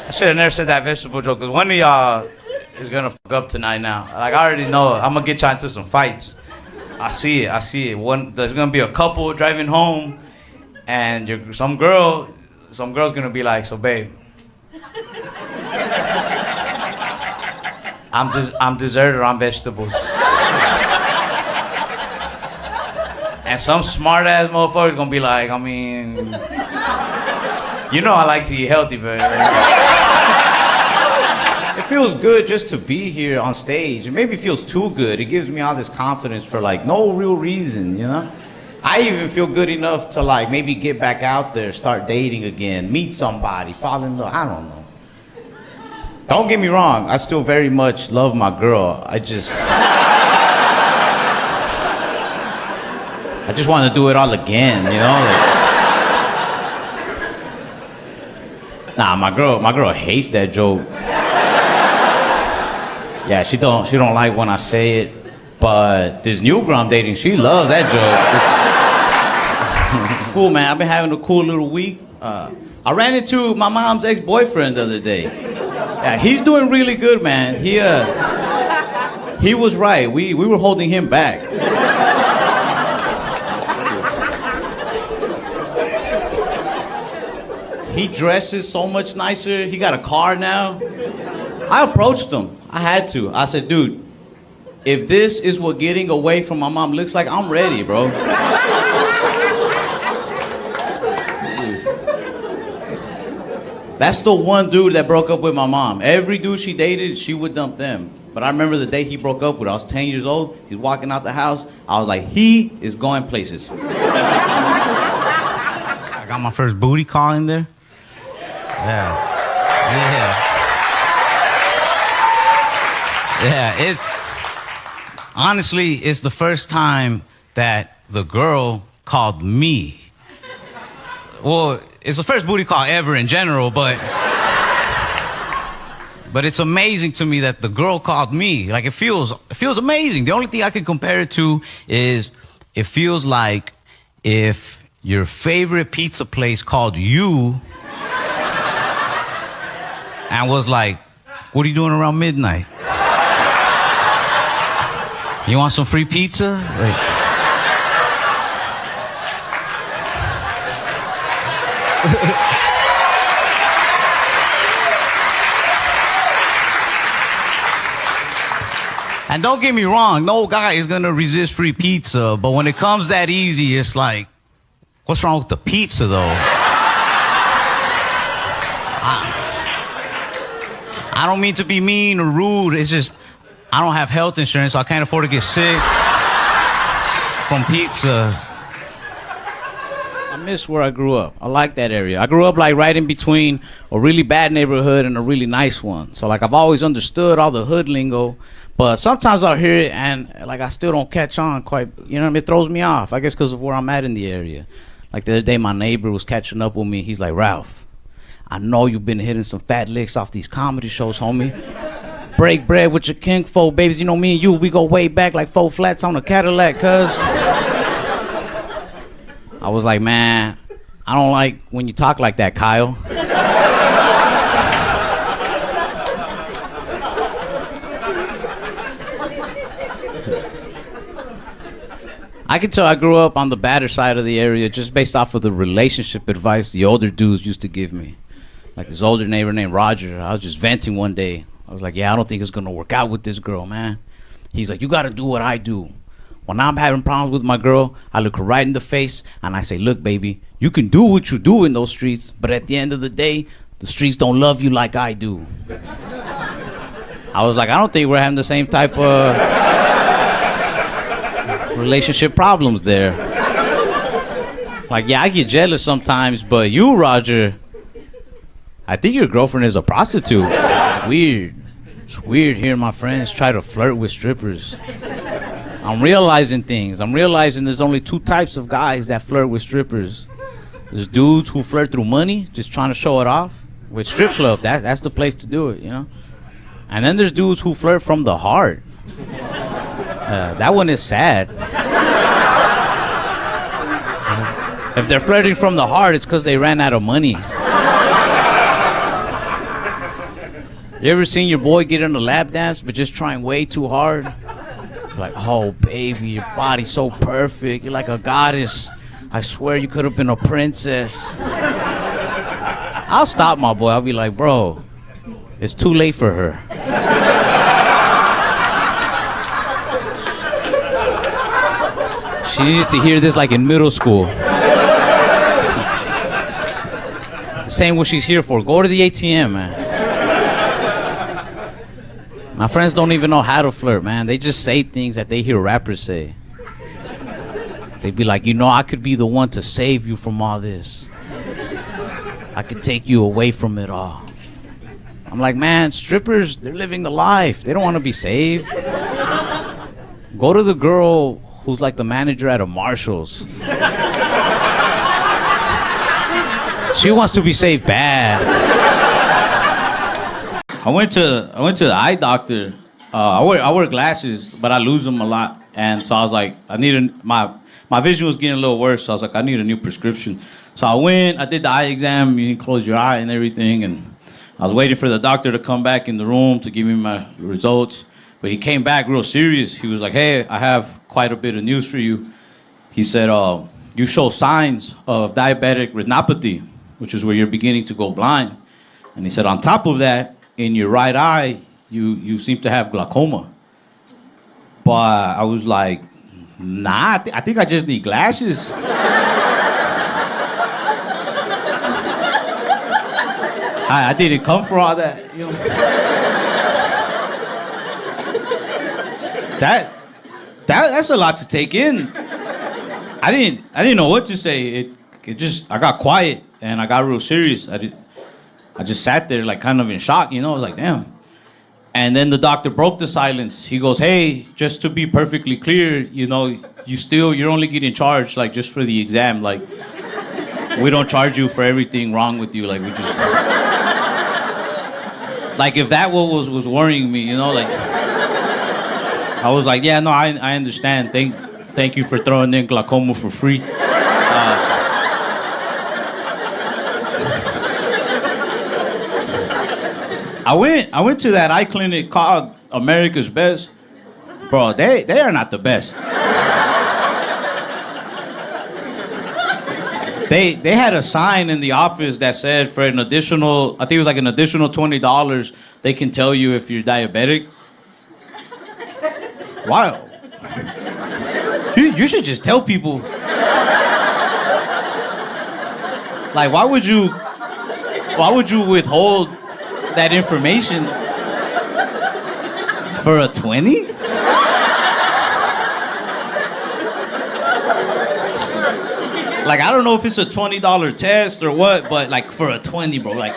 I should have never said that vegetable joke, because one of y'all is going to fuck up tonight now. Like, I already know it. I'm going to get y'all into some fights. I see it. There's going to be a couple driving home, and some girl's going to be like, so babe, I'm dessert or I'm vegetables. And some smart ass motherfucker's gonna be like, I mean, you know I like to eat healthy, but it feels good just to be here on stage. It maybe feels too good. It gives me all this confidence for like no real reason, you know? I even feel good enough to like maybe get back out there, start dating again, meet somebody, fall in love. I don't know. Don't get me wrong, I still very much love my girl. I just want to do it all again, you know? Like, nah, my girl hates that joke. Yeah, she don't like when I say it, but this new girl I'm dating, she loves that joke. Cool, man. I've been having a cool little week. I ran into my mom's ex-boyfriend the other day. Yeah, he's doing really good, man. He was right. We were holding him back. He dresses so much nicer. He got a car now. I approached him. I had to. I said, dude, if this is what getting away from my mom looks like, I'm ready, bro. That's the one dude that broke up with my mom. Every dude she dated, she would dump them. But I remember the day he broke up with her. I was 10 years old. He's walking out the house. I was like, he is going places. I got my first booty call in there. Yeah, it's the first time that the girl called me. Well, it's the first booty call ever in general, but it's amazing to me that the girl called me. Like, it feels amazing. The only thing I can compare it to is it feels like if your favorite pizza place called you and was like, what are you doing around midnight? You want some free pizza? Like, and don't get me wrong, no guy is gonna resist free pizza, but when it comes that easy, it's like, what's wrong with the pizza though? I don't mean to be mean or rude. It's just, I don't have health insurance, so I can't afford to get sick from pizza. I miss where I grew up. I like that area. I grew up like right in between a really bad neighborhood and a really nice one. So like I've always understood all the hood lingo, but sometimes I'll hear it and like I still don't catch on quite, you know what I mean? It throws me off, I guess because of where I'm at in the area. Like the other day my neighbor was catching up with me. He's like, Ralph, I know you've been hitting some fat licks off these comedy shows, homie. Break bread with your kinfolk, babies. You know me and you, we go way back like 4 flats on a Cadillac, cuz. I was like, man, I don't like when you talk like that, Kyle. I can tell I grew up on the badder side of the area just based off of the relationship advice the older dudes used to give me. Like this older neighbor named Roger, I was just venting one day. I was like, yeah, I don't think it's gonna work out with this girl, man. He's like, you gotta do what I do. When I'm having problems with my girl, I look her right in the face and I say, look, baby, you can do what you do in those streets, but at the end of the day, the streets don't love you like I do. I was like, I don't think we're having the same type of relationship problems there. Like, yeah, I get jealous sometimes, but you, Roger, I think your girlfriend is a prostitute. It's weird. It's weird hearing my friends try to flirt with strippers. I'm realizing things. I'm realizing there's only two types of guys that flirt with strippers. There's dudes who flirt through money, just trying to show it off. With strip club, that's the place to do it, you know? And then there's dudes who flirt from the heart. That one is sad. If they're flirting from the heart, it's because they ran out of money. You ever seen your boy get in a lap dance but just trying way too hard? Like, oh, baby, your body's so perfect. You're like a goddess. I swear you could have been a princess. I'll stop my boy. I'll be like, bro, it's too late for her. She needed to hear this like in middle school. The same what she's here for. Go to the ATM, man. My friends don't even know how to flirt, man. They just say things that they hear rappers say. They be like, you know, I could be the one to save you from all this. I could take you away from it all. I'm like, man, strippers, they're living the life. They don't want to be saved. Go to the girl who's like the manager at a Marshall's. She wants to be saved bad. I went to the eye doctor. I wear glasses, but I lose them a lot, and so I was like, my vision was getting a little worse. So I was like, I need a new prescription. So I went, I did the eye exam. You close your eye and everything, and I was waiting for the doctor to come back in the room to give me my results. But he came back real serious. He was like, hey, I have quite a bit of news for you. He said, you show signs of diabetic retinopathy, which is where you're beginning to go blind. And he said, on top of that, in your right eye, you seem to have glaucoma. But I was like, nah, I think I just need glasses. I didn't come for all that, you know. That's a lot to take in. I didn't know what to say. I got quiet and I got real serious. I just sat there like kind of in shock, you know. I was like, damn. And then the doctor broke the silence. He goes, hey, just to be perfectly clear, you know, you're only getting charged like just for the exam. Like, we don't charge you for everything wrong with you. Like, we just, like if that was worrying me, you know, like, I was like, yeah, no, I understand. Thank you for throwing in glaucoma for free. I went to that eye clinic called America's Best. Bro, they are not the best. They had a sign in the office that said for an additional, I think it was like an additional $20, they can tell you if you're diabetic. Wow. You should just tell people. Like, why would you withhold that information for a 20? Like, I don't know if it's a $20 test or what, but like for a 20, bro, like,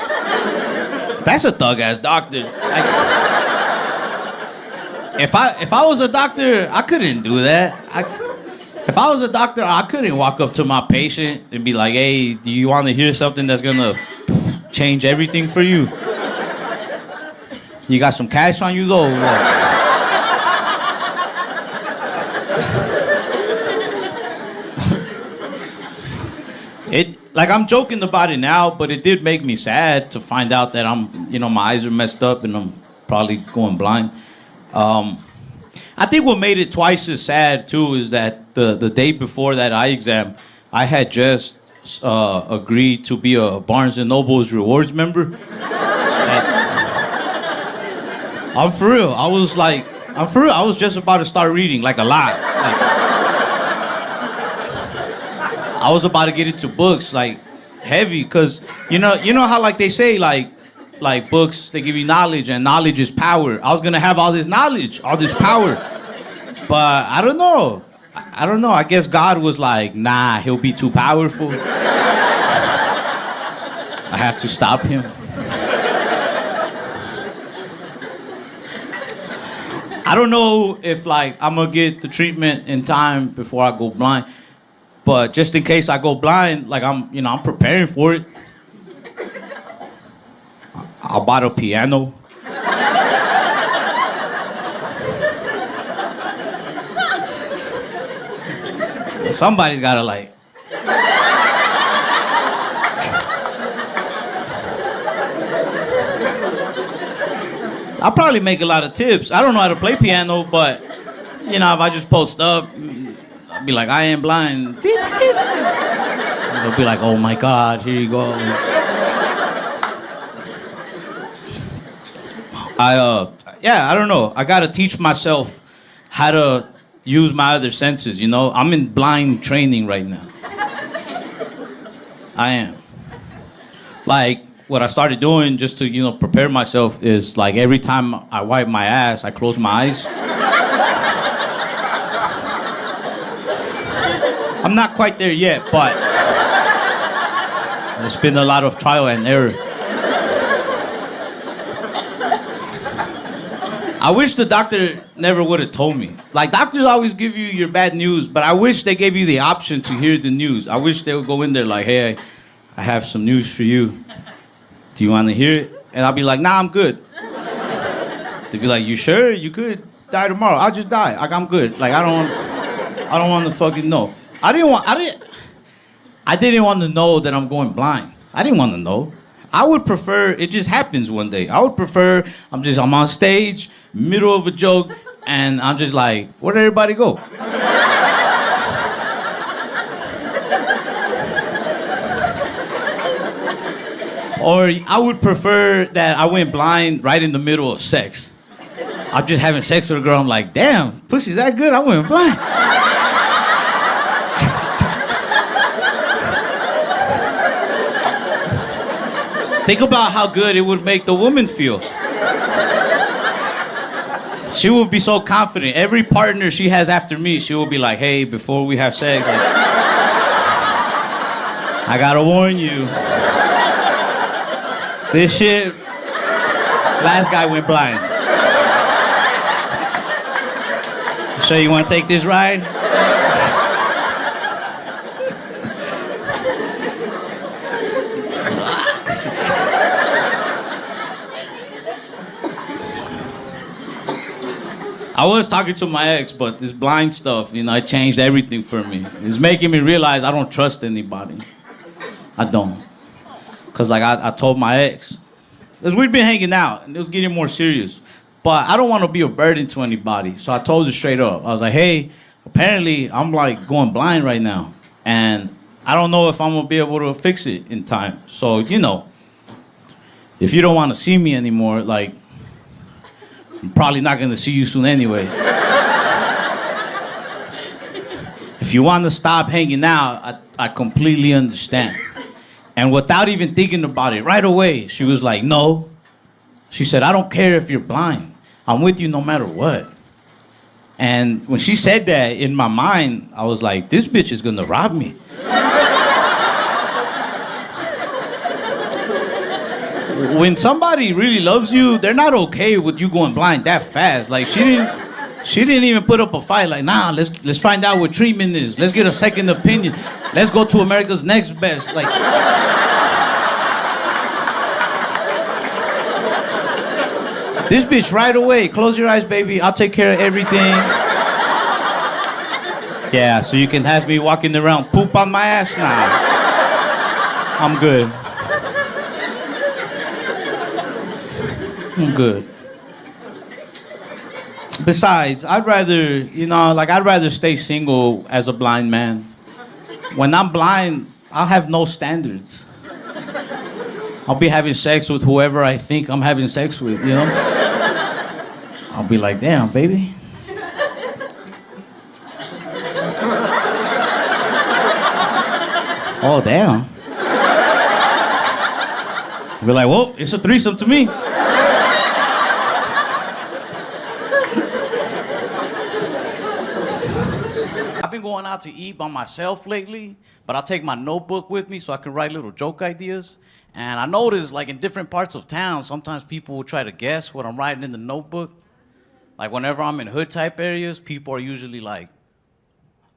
that's a thug ass doctor. Like, if I was a doctor, I couldn't do that. If I was a doctor, I couldn't walk up to my patient and be like, hey, do you want to hear something that's gonna change everything for you? You got some cash on you though? Like, I'm joking about it now, but it did make me sad to find out that my eyes are messed up and I'm probably going blind. I think what made it twice as sad too is that the day before that eye exam, I had just agreed to be a Barnes and Noble's rewards member. I'm for real. I was like, I'm for real. I was just about to start reading like a lot. Like, I was about to get into books like heavy, cause you know how like they say like books, they give you knowledge and knowledge is power. I was gonna have all this knowledge, all this power, but I don't know. I don't know. I guess God was like, nah, he'll be too powerful. I have to stop him. I don't know if like I'm gonna get the treatment in time before I go blind, but just in case I go blind, like I'm preparing for it. I bought a piano. Somebody's gotta like. I'll probably make a lot of tips. I don't know how to play piano, but if I just post up, I'll be like, I am blind. They'll be like, oh my God, here you go. I don't know. I gotta teach myself how to use my other senses, I'm in blind training right now. I am. Like, what I started doing just to, prepare myself is like every time I wipe my ass, I close my eyes. I'm not quite there yet, but there's been a lot of trial and error. I wish the doctor never would have told me. Like, doctors always give you your bad news, but I wish they gave you the option to hear the news. I wish they would go in there like, hey, I have some news for you. Do you want to hear it? And I'll be like, nah, I'm good. They'd be like, you sure? You could die tomorrow. I'll just die. Like, I'm good. Like, I don't want to fucking know. I didn't want to know that I'm going blind. I didn't want to know. I would prefer it just happens one day. I would prefer I'm on stage, middle of a joke, and I'm just like, where'd everybody go? Or I would prefer that I went blind right in the middle of sex. I'm just having sex with a girl. I'm like, damn, pussy's that good? I went blind. Think about how good it would make the woman feel. She would be so confident. Every partner she has after me, she will be like, hey, before we have sex, like, I gotta warn you. This shit, last guy went blind. So you wanna take this ride? I was talking to my ex, but this blind stuff, it changed everything for me. It's making me realize I don't trust anybody. I don't. Because, like, I told my ex, because we'd been hanging out, and it was getting more serious. But I don't want to be a burden to anybody. So I told her straight up. I was like, hey, apparently I'm, like, going blind right now. And I don't know if I'm going to be able to fix it in time. So, if you don't want to see me anymore, like, I'm probably not going to see you soon anyway. If you want to stop hanging out, I completely understand. And without even thinking about it, right away, she was like, no. She said, I don't care if you're blind. I'm with you no matter what. And when she said that, in my mind, I was like, this bitch is going to rob me. When somebody really loves you, they're not okay with you going blind that fast. Like, she didn't even put up a fight. Like, nah, let's find out what treatment is. Let's get a second opinion. Let's go to America's Next Best. Like, this bitch right away. Close your eyes, baby. I'll take care of everything. Yeah, so you can have me walking around poop on my ass now. I'm good. I'm good. Besides, I'd rather stay single as a blind man. When I'm blind, I'll have no standards. I'll be having sex with whoever I think I'm having sex with, you know? I'll be like, damn, baby. Oh, damn. I'll be like, well, it's a threesome to me. I've been going out to eat by myself lately, but I'll take my notebook with me so I can write little joke ideas. And I noticed, like, in different parts of town, sometimes people will try to guess what I'm writing in the notebook. Like, whenever I'm in hood-type areas, people are usually like,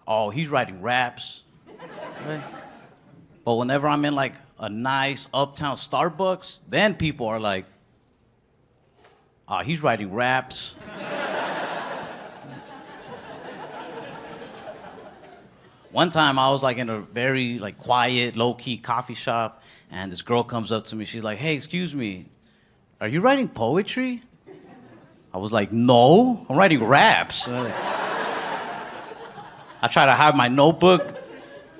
oh, he's writing raps. Right? But whenever I'm in, like, a nice uptown Starbucks, then people are like, oh, he's writing raps. One time I was like in a very like quiet, low-key coffee shop, and this girl comes up to me. She's like, hey, excuse me, are you writing poetry? I was like, no, I'm writing raps. I tried to hide my notebook,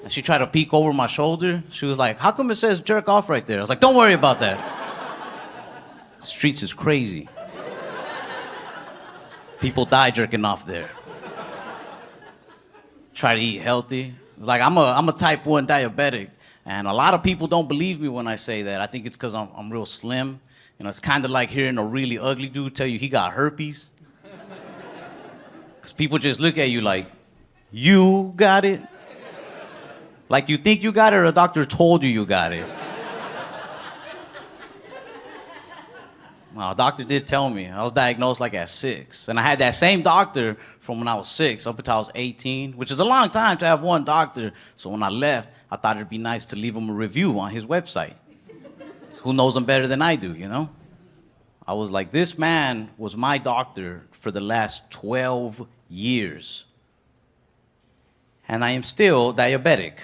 and she tried to peek over my shoulder. She was like, how come it says jerk off right there? I was like, don't worry about that. Streets is crazy. People die jerking off there. Try to eat healthy. Like, I'm a type 1 diabetic, and a lot of people don't believe me when I say that. I think it's because I'm real slim. You know, it's kind of like hearing a really ugly dude tell you he got herpes. Because people just look at you like, you got it? Like you think you got it or a doctor told you you got it? Well, a doctor did tell me. I was diagnosed like at 6. And I had that same doctor from when I was 6 up until I was 18, which is a long time to have one doctor. So when I left, I thought it'd be nice to leave him a review on his website. So who knows him better than I do, you know? I was like, this man was my doctor for the last 12 years. And I am still diabetic.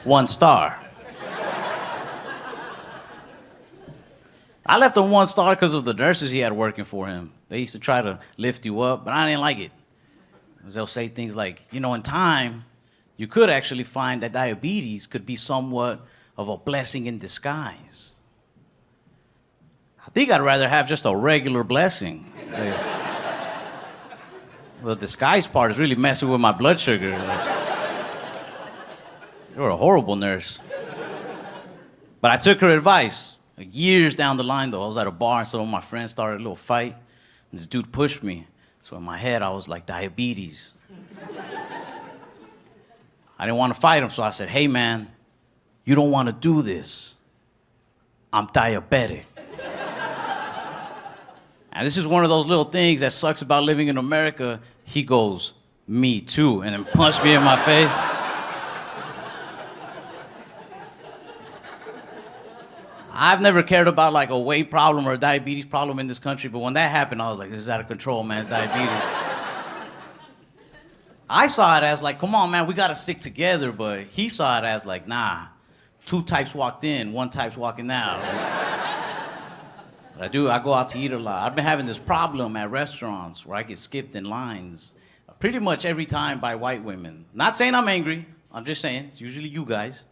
1 star. I left him 1 star because of the nurses he had working for him. They used to try to lift you up, but I didn't like it. Because they'll say things like, you know, in time, you could actually find that diabetes could be somewhat of a blessing in disguise. I think I'd rather have just a regular blessing. The disguise part is really messing with my blood sugar. You're a horrible nurse. But I took her advice. Like years down the line, though, I was at a bar and some of my friends started a little fight. And this dude pushed me. So in my head, I was like, diabetes. I didn't want to fight him, so I said, hey, man, you don't want to do this. I'm diabetic. And this is one of those little things that sucks about living in America. He goes, me too, and then punched me in my face. I've never cared about like a weight problem or a diabetes problem in this country, but when that happened, I was like, this is out of control, man, it's diabetes. I saw it as like, come on, man, we gotta stick together, but he saw it as like, nah, 2 types walked in, 1 type's walking out. But I go out to eat a lot. I've been having this problem at restaurants where I get skipped in lines pretty much every time by white women. Not saying I'm angry, I'm just saying, it's usually you guys.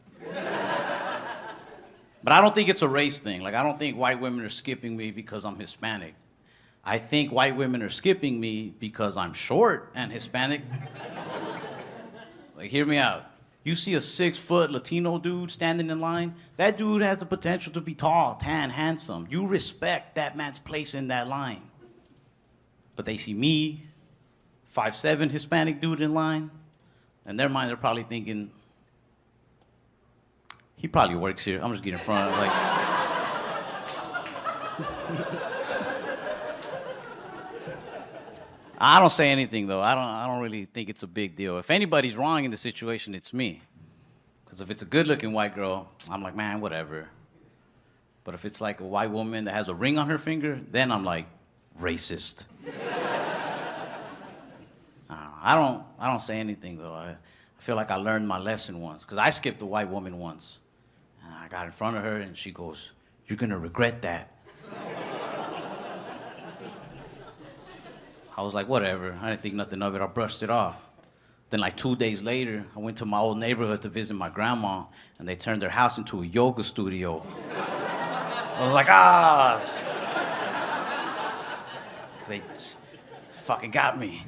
But I don't think it's a race thing. Like, I don't think white women are skipping me because I'm Hispanic. I think white women are skipping me because I'm short and Hispanic. Like, hear me out. You see a 6-foot Latino dude standing in line, that dude has the potential to be tall, tan, handsome. You respect that man's place in that line. But they see me, 5'7" Hispanic dude in line, in their mind they're probably thinking, he probably works here. I'm just getting in front of like. I don't say anything though. I don't really think it's a big deal. If anybody's wrong in the situation, it's me. Because if it's a good-looking white girl, I'm like, man, whatever. But if it's like a white woman that has a ring on her finger, then I'm like, racist. I don't say anything though. I feel like I learned my lesson once. Because I skipped a white woman once. And I got in front of her and she goes, you're gonna regret that. I was like, whatever. I didn't think nothing of it. I brushed it off. Then like 2 days later, I went to my old neighborhood to visit my grandma, and they turned their house into a yoga studio. I was like, ah. They fucking got me.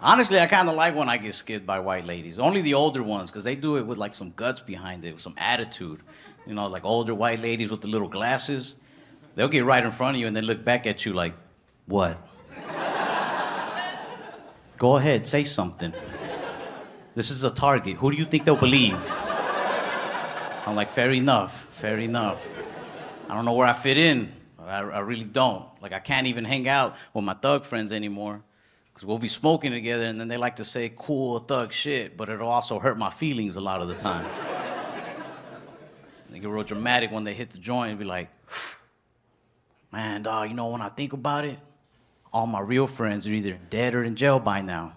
Honestly, I kind of like when I get skipped by white ladies. Only the older ones, because they do it with like some guts behind it, with some attitude. You know, like older white ladies with the little glasses. They'll get right in front of you and then look back at you like, what? Go ahead, say something. This is a target. Who do you think they'll believe? I'm like, fair enough, fair enough. I don't know where I fit in. I really don't. Like, I can't even hang out with my thug friends anymore. Because we'll be smoking together, and then they like to say cool thug shit, but it'll also hurt my feelings a lot of the time. They get real dramatic when they hit the joint and be like, man, dog, you know, when I think about it, all my real friends are either dead or in jail by now.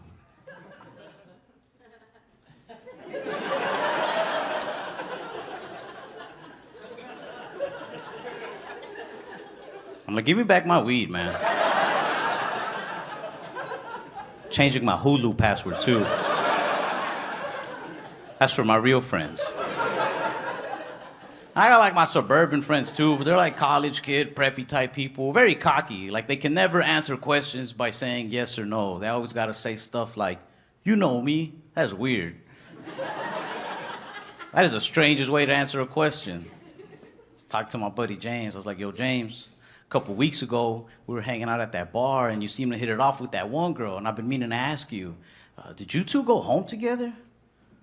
I'm like, give me back my weed, man. Changing my Hulu password, too. That's for my real friends. I got like my suburban friends, too, but they're like college kid, preppy type people, very cocky. Like, they can never answer questions by saying yes or no. They always gotta say stuff like, you know me. That's weird. That is the strangest way to answer a question. I talked to my buddy James. I was like, yo, James, a couple weeks ago, we were hanging out at that bar, and you seemed to hit it off with that one girl, and I've been meaning to ask you, did you two go home together?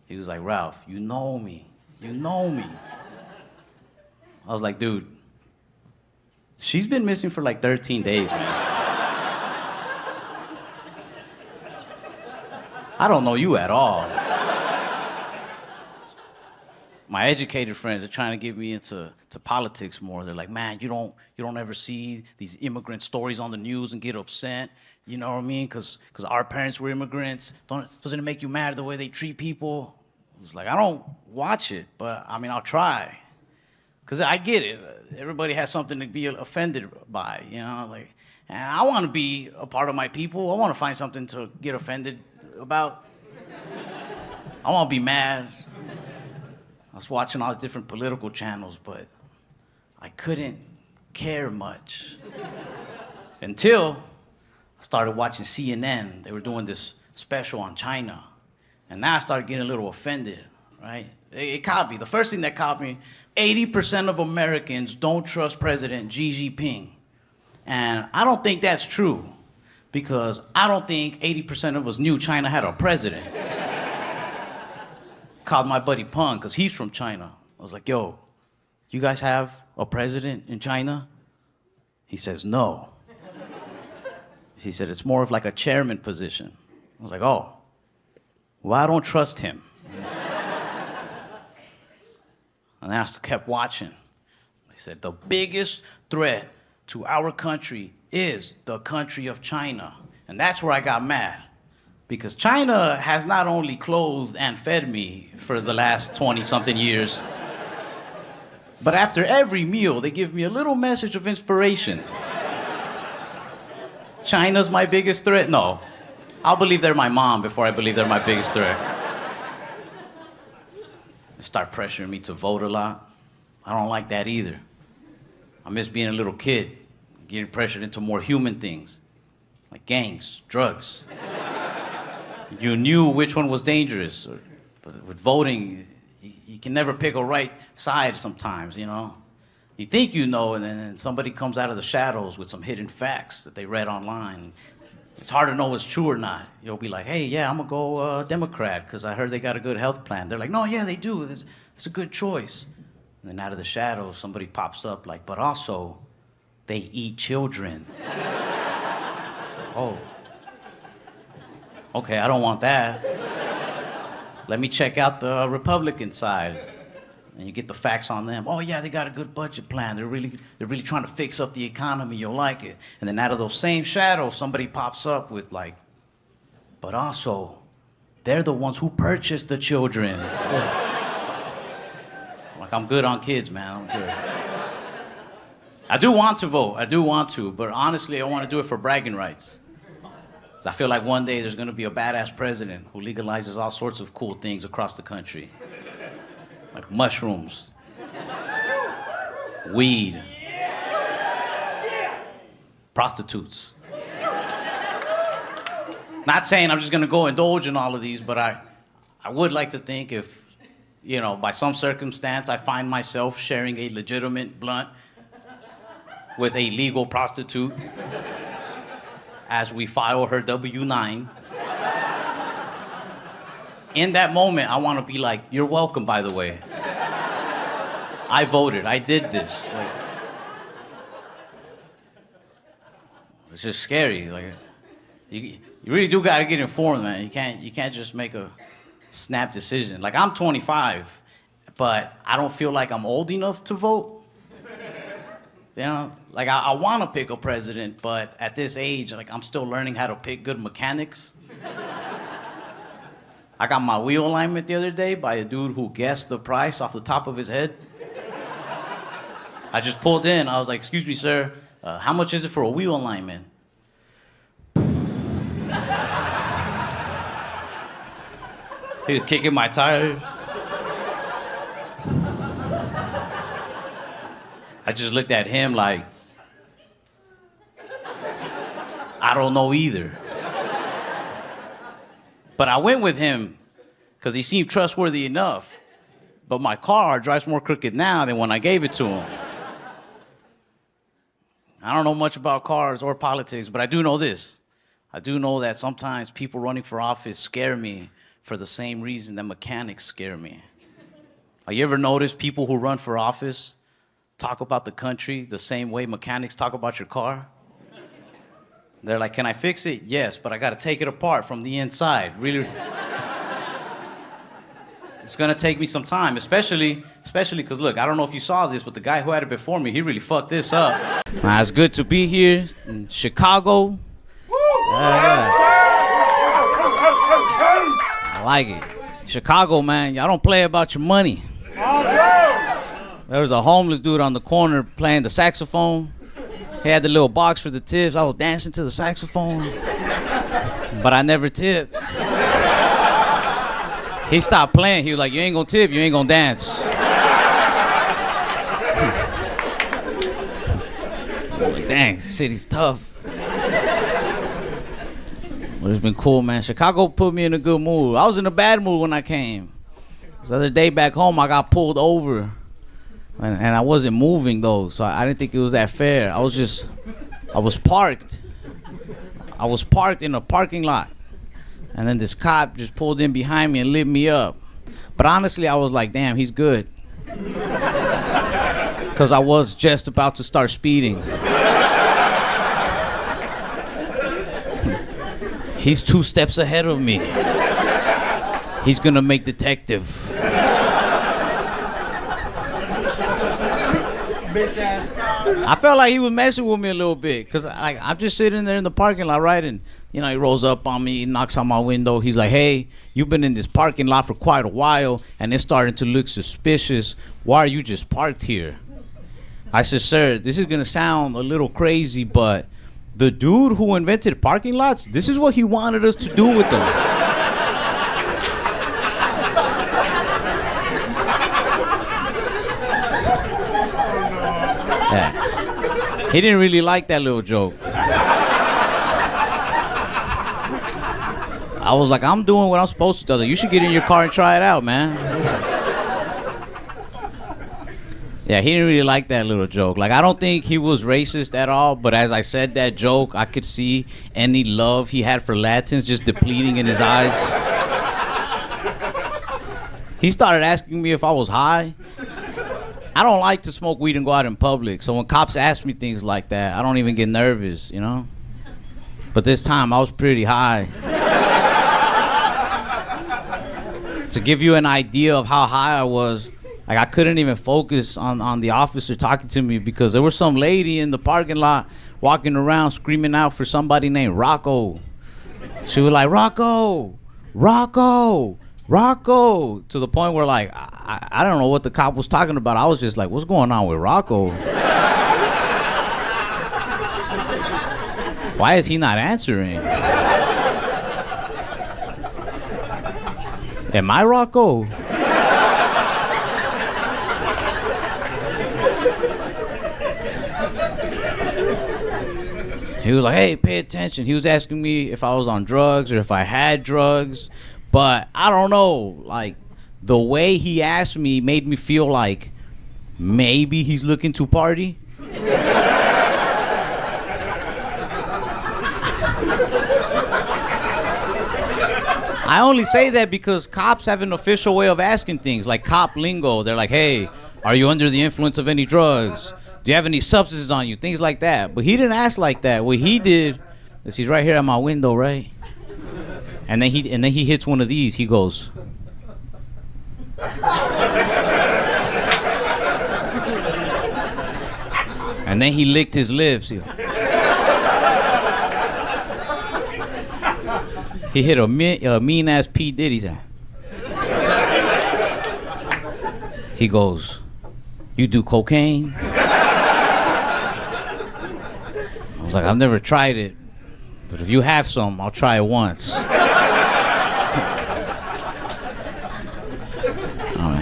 He was like, Ralph, you know me. You know me. I was like, dude, she's been missing for like 13 days, man. I don't know you at all. My educated friends are trying to get me into politics more. They're like, man, you don't ever see these immigrant stories on the news and get upset. You know what I mean? Because our parents were immigrants. Doesn't it make you mad the way they treat people? I was like, I don't watch it, but I mean, I'll try. Because I get it. Everybody has something to be offended by, you know? Like, and I want to be a part of my people. I want to find something to get offended about. I want to be mad. I was watching all these different political channels, but I couldn't care much. Until I started watching CNN. They were doing this special on China. And now I started getting a little offended, right? It caught me. The first thing that caught me, 80% of Americans don't trust President Xi Jinping. And I don't think that's true, because I don't think 80% of us knew China had a president. Called my buddy Peng, because he's from China. I was like, yo, you guys have a president in China? He says, no. He said, it's more of like a chairman position. I was like, oh, well, I don't trust him. And then I kept watching. He said, the biggest threat to our country is the country of China. And that's where I got mad. Because China has not only clothed and fed me for the last 20-something years, but after every meal, they give me a little message of inspiration. China's my biggest threat? No. I'll believe they're my mom before I believe they're my biggest threat. They start pressuring me to vote a lot. I don't like that either. I miss being a little kid, getting pressured into more human things, like gangs, drugs. You knew which one was dangerous. But with voting, you can never pick a right side sometimes, you know? You think you know, and then somebody comes out of the shadows with some hidden facts that they read online. It's hard to know what's true or not. You'll be like, hey, yeah, I'm gonna go Democrat because I heard they got a good health plan. They're like, no, yeah, they do. It's a good choice. And then out of the shadows, somebody pops up like, but also, they eat children. Oh. Okay, I don't want that. Let me check out the Republican side. And you get the facts on them. Oh yeah, they got a good budget plan. They're really trying to fix up the economy. You'll like it. And then out of those same shadows, somebody pops up with like, but also, they're the ones who purchased the children. Like, I'm good on kids, man. I'm good. I do want to vote. I do want to, but honestly, I want to do it for bragging rights. 'Cause I feel like one day there's going to be a badass president who legalizes all sorts of cool things across the country. Like mushrooms, weed, prostitutes. Not saying I'm just going to go indulge in all of these, but I would like to think if, you know, by some circumstance I find myself sharing a legitimate blunt with a legal prostitute as we file her W-9. In that moment, I want to be like, you're welcome, by the way. I voted. I did this. Like, it's just scary. Like, you really do got to get informed, man. You can't just make a snap decision. Like, I'm 25, but I don't feel like I'm old enough to vote. You know, like I want to pick a president, but at this age, like I'm still learning how to pick good mechanics. I got my wheel alignment the other day by a dude who guessed the price off the top of his head. I just pulled in. I was like, "Excuse me, sir, how much is it for a wheel alignment?" He was kicking my tires. I just looked at him like, I don't know either. But I went with him because he seemed trustworthy enough. But my car drives more crooked now than when I gave it to him. I don't know much about cars or politics, but I do know this. I do know that sometimes people running for office scare me for the same reason that mechanics scare me. Have you ever noticed people who run for office talk about the country the same way mechanics talk about your car? They're like, "Can I fix it?" "Yes, but I got to take it apart from the inside." Really? It's going to take me some time, especially because, look, I don't know if you saw this, but the guy who had it before me, he really fucked this up. It's good to be here in Chicago. I like it. Chicago, man, y'all don't play about your money. There was a homeless dude on the corner playing the saxophone. He had the little box for the tips. I was dancing to the saxophone, but I never tipped. He stopped playing. He was like, "You ain't gonna tip, you ain't gonna dance." I'm like, dang, city's tough. But it's been cool, man. Chicago put me in a good mood. I was in a bad mood when I came. The other day back home, I got pulled over. And I wasn't moving though, so I didn't think it was that fair. I was parked. I was parked in a parking lot. And then this cop just pulled in behind me and lit me up. But honestly, I was like, damn, he's good. Because I was just about to start speeding. He's 2 steps ahead of me. He's gonna make detective. I felt like he was messing with me a little bit, because I'm just sitting there in the parking lot, right? And, you know, he rolls up on me, he knocks on my window. He's like, "Hey, you've been in this parking lot for quite a while, and it's starting to look suspicious. Why are you just parked here?" I said, "Sir, this is going to sound a little crazy, but the dude who invented parking lots, this is what he wanted us to do with them." Yeah. He didn't really like that little joke. I was like, "I'm doing what I'm supposed to do. You should get in your car and try it out, man." Yeah, he didn't really like that little joke. Like, I don't think he was racist at all, but as I said that joke, I could see any love he had for Latins just depleting in his eyes. He started asking me if I was high. I don't like to smoke weed and go out in public, so when cops ask me things like that, I don't even get nervous, you know? But this time, I was pretty high. To give you an idea of how high I was, like, I couldn't even focus on the officer talking to me, because there was some lady in the parking lot walking around screaming out for somebody named Rocco. She was like, "Rocco, Rocco, Rocco," to the point where, like, I don't know what the cop was talking about. I was just like, "What's going on with Rocco?" Why is he not answering? Am I Rocco? He was like, hey, pay attention. He was asking me if I was on drugs or if I had drugs. But I don't know, like, the way he asked me made me feel like maybe he's looking to party. I only say that because cops have an official way of asking things, like cop lingo. They're like, hey, are you under the influence of any drugs? Do you have any substances on you? Things like that. But he didn't ask like that. What he did is he's right here at my window, right? And then he hits one of these. He goes. And then he licked his lips. He hit a mean ass P. Diddy's ass. He goes, you do cocaine? I was like, I've never tried it, but if you have some, I'll try it once.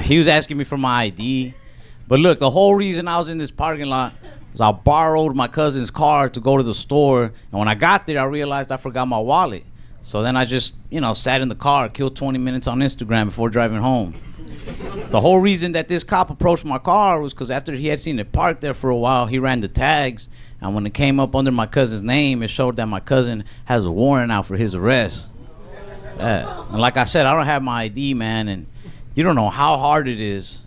He was asking me for my ID, but look, the whole reason I was in this parking lot was I borrowed my cousin's car to go to the store, and when I got there, I realized I forgot my wallet. So then I just, sat in the car, killed 20 minutes on Instagram before driving home. The whole reason that this cop approached my car was because after he had seen it parked there for a while, he ran the tags, and when it came up under my cousin's name, it showed that my cousin has a warrant out for his arrest. And like I said, I don't have my ID, man, and you don't know how hard it is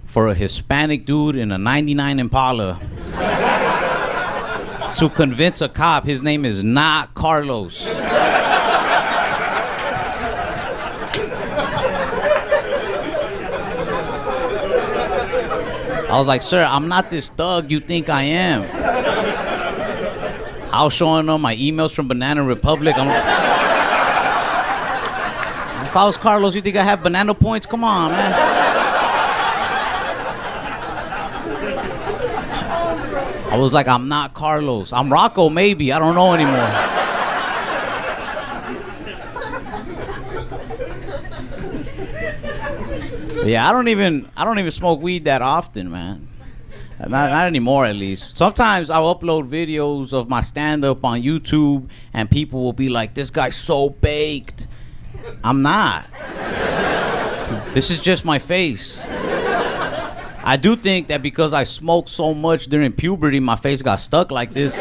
for a Hispanic dude in a 99 Impala to convince a cop his name is not Carlos. I was like, sir, I'm not this thug you think I am. I was showing them my emails from Banana Republic. If I was Carlos, you think I have banana points? Come on, man. I was like, I'm not Carlos. I'm Rocco, maybe. I don't know anymore. Yeah, I don't even smoke weed that often, man. Not anymore, at least. Sometimes I'll upload videos of my stand-up on YouTube, and people will be like, this guy's so baked. I'm not. This is just my face. I do think that because I smoked so much during puberty, my face got stuck like this.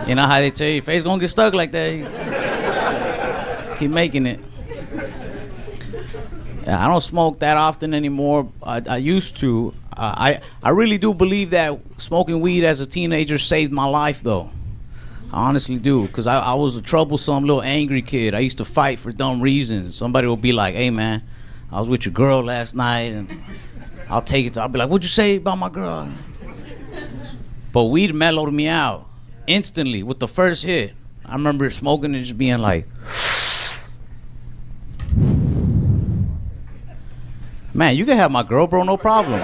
You know how they tell you, your face gonna get stuck like that. Keep making it. Yeah, I don't smoke that often anymore. I used to. I really do believe that smoking weed as a teenager saved my life, though. I honestly do, because I was a troublesome little angry kid. I used to fight for dumb reasons. Somebody would be like, hey, man, I was with your girl last night, and I'll be like, what'd you say about my girl? But weed mellowed me out instantly with the first hit. I remember smoking and just being like, man, you can have my girl, bro, no problem.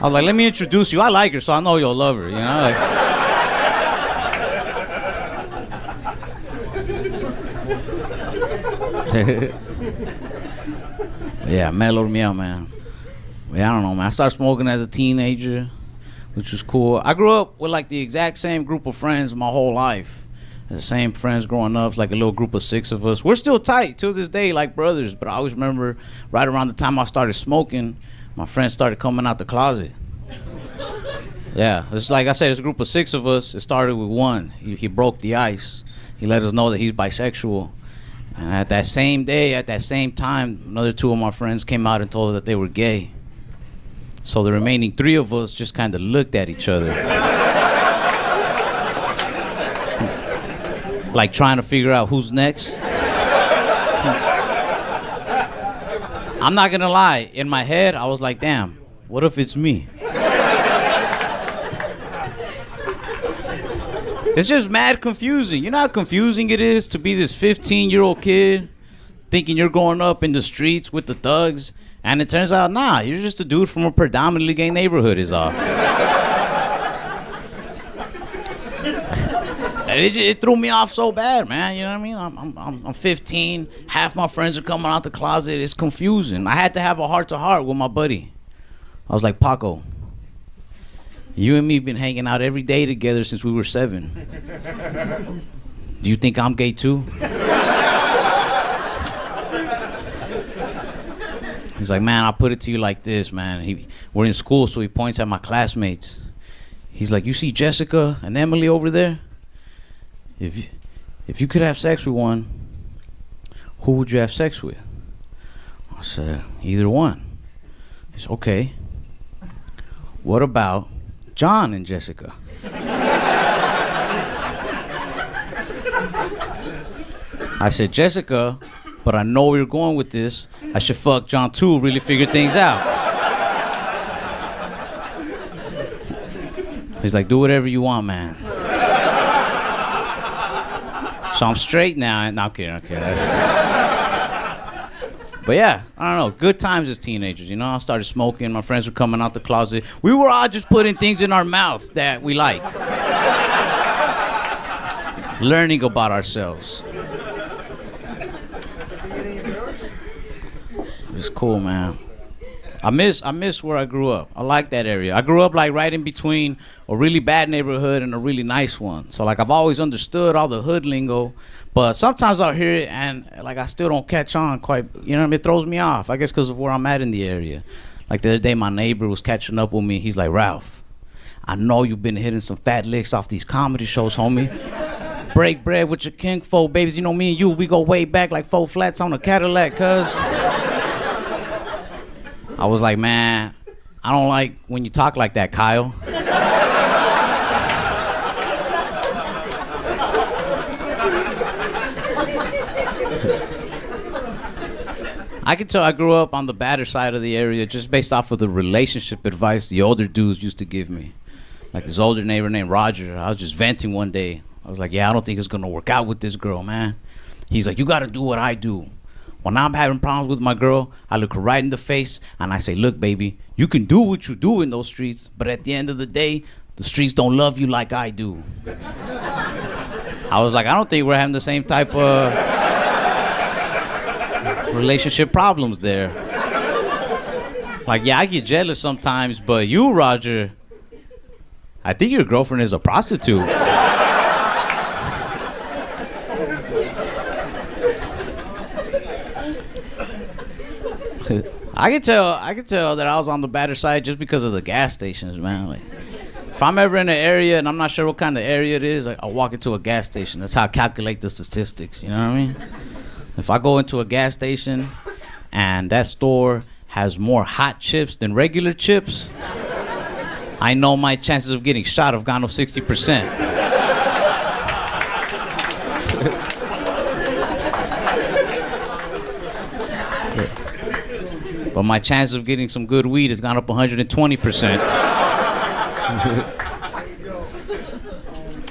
I was like, let me introduce you. I like her, so I know you'll love her, like. Yeah, mellowed me out, man. Yeah, I don't know, man. I started smoking as a teenager, which was cool. I grew up with like the exact same group of friends my whole life. The same friends growing up, like a little group of 6 of us. We're still tight to this day, like brothers. But I always remember right around the time I started smoking, my friends started coming out the closet. Yeah, it's like I said, it's a group of 6 of us. It started with one. He broke the ice. He let us know that he's bisexual. And at that same day, at that same time, another 2 of my friends came out and told us that they were gay. So the remaining 3 of us just kind of looked at each other. Like trying to figure out who's next. I'm not gonna lie, in my head, I was like, damn, what if it's me? It's just mad confusing. You know how confusing it is to be this 15-year-old kid thinking you're growing up in the streets with the thugs, And it turns out, nah, you're just a dude from a predominantly gay neighborhood is all. It threw me off so bad, man. You know what I mean? I'm 15. Half my friends are coming out the closet. It's confusing. I had to have a heart-to-heart with my buddy. I was like, Paco, you and me been hanging out every day together since we were 7. Do you think I'm gay too? He's like, man, I'll put it to you like this, man. We're in school, so he points at my classmates. He's like, you see Jessica and Emily over there? If you could have sex with one, who would you have sex with? I said, either one. He said, okay. What about John and Jessica? I said, Jessica, but I know where you're going with this. I should fuck John too, really figure things out. He's like, do whatever you want, man. So I'm straight now. No, I'm kidding. But yeah, I don't know. Good times as teenagers, you know? I started smoking. My friends were coming out the closet. We were all just putting things in our mouth that we like. Learning about ourselves. It's cool, man. I miss where I grew up. I like that area. I grew up like right in between a really bad neighborhood and a really nice one. So like I've always understood all the hood lingo, but sometimes I'll hear it and like I still don't catch on quite. You know what I mean? It throws me off. I guess because of where I'm at in the area. Like the other day, my neighbor was catching up with me. He's like, Ralph, I know you've been hitting some fat licks off these comedy shows, homie. Break bread with your kinfolk, babies. You know me and you, we go way back like 4 flats on a Cadillac, cuz. I was like, man, I don't like when you talk like that, Kyle. I can tell I grew up on the badder side of the area just based off of the relationship advice the older dudes used to give me. Like this older neighbor named Roger, I was just venting one day. I was like, yeah, I don't think it's gonna work out with this girl, man. He's like, you gotta do what I do. When I'm having problems with my girl, I look her right in the face and I say, look, baby, you can do what you do in those streets, but at the end of the day, the streets don't love you like I do. I was like, I don't think we're having the same type of relationship problems there. Like, yeah, I get jealous sometimes, but you, Roger, I think your girlfriend is a prostitute. I can tell that I was on the badder side just because of the gas stations, man. Like, if I'm ever in an area and I'm not sure what kind of area it is, I'll walk into a gas station. That's how I calculate the statistics, you know what I mean? If I go into a gas station and that store has more hot chips than regular chips, I know my chances of getting shot have gone up 60%. But my chances of getting some good weed has gone up 120%.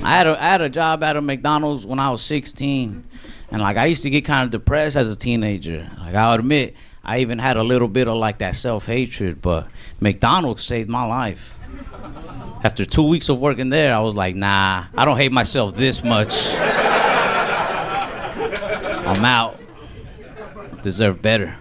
I had a job at a McDonald's when I was 16. And like I used to get kind of depressed as a teenager. Like I'll admit, I even had a little bit of like that self-hatred, but McDonald's saved my life. After 2 weeks of working there, I was like, nah, I don't hate myself this much. I'm out. Deserve better.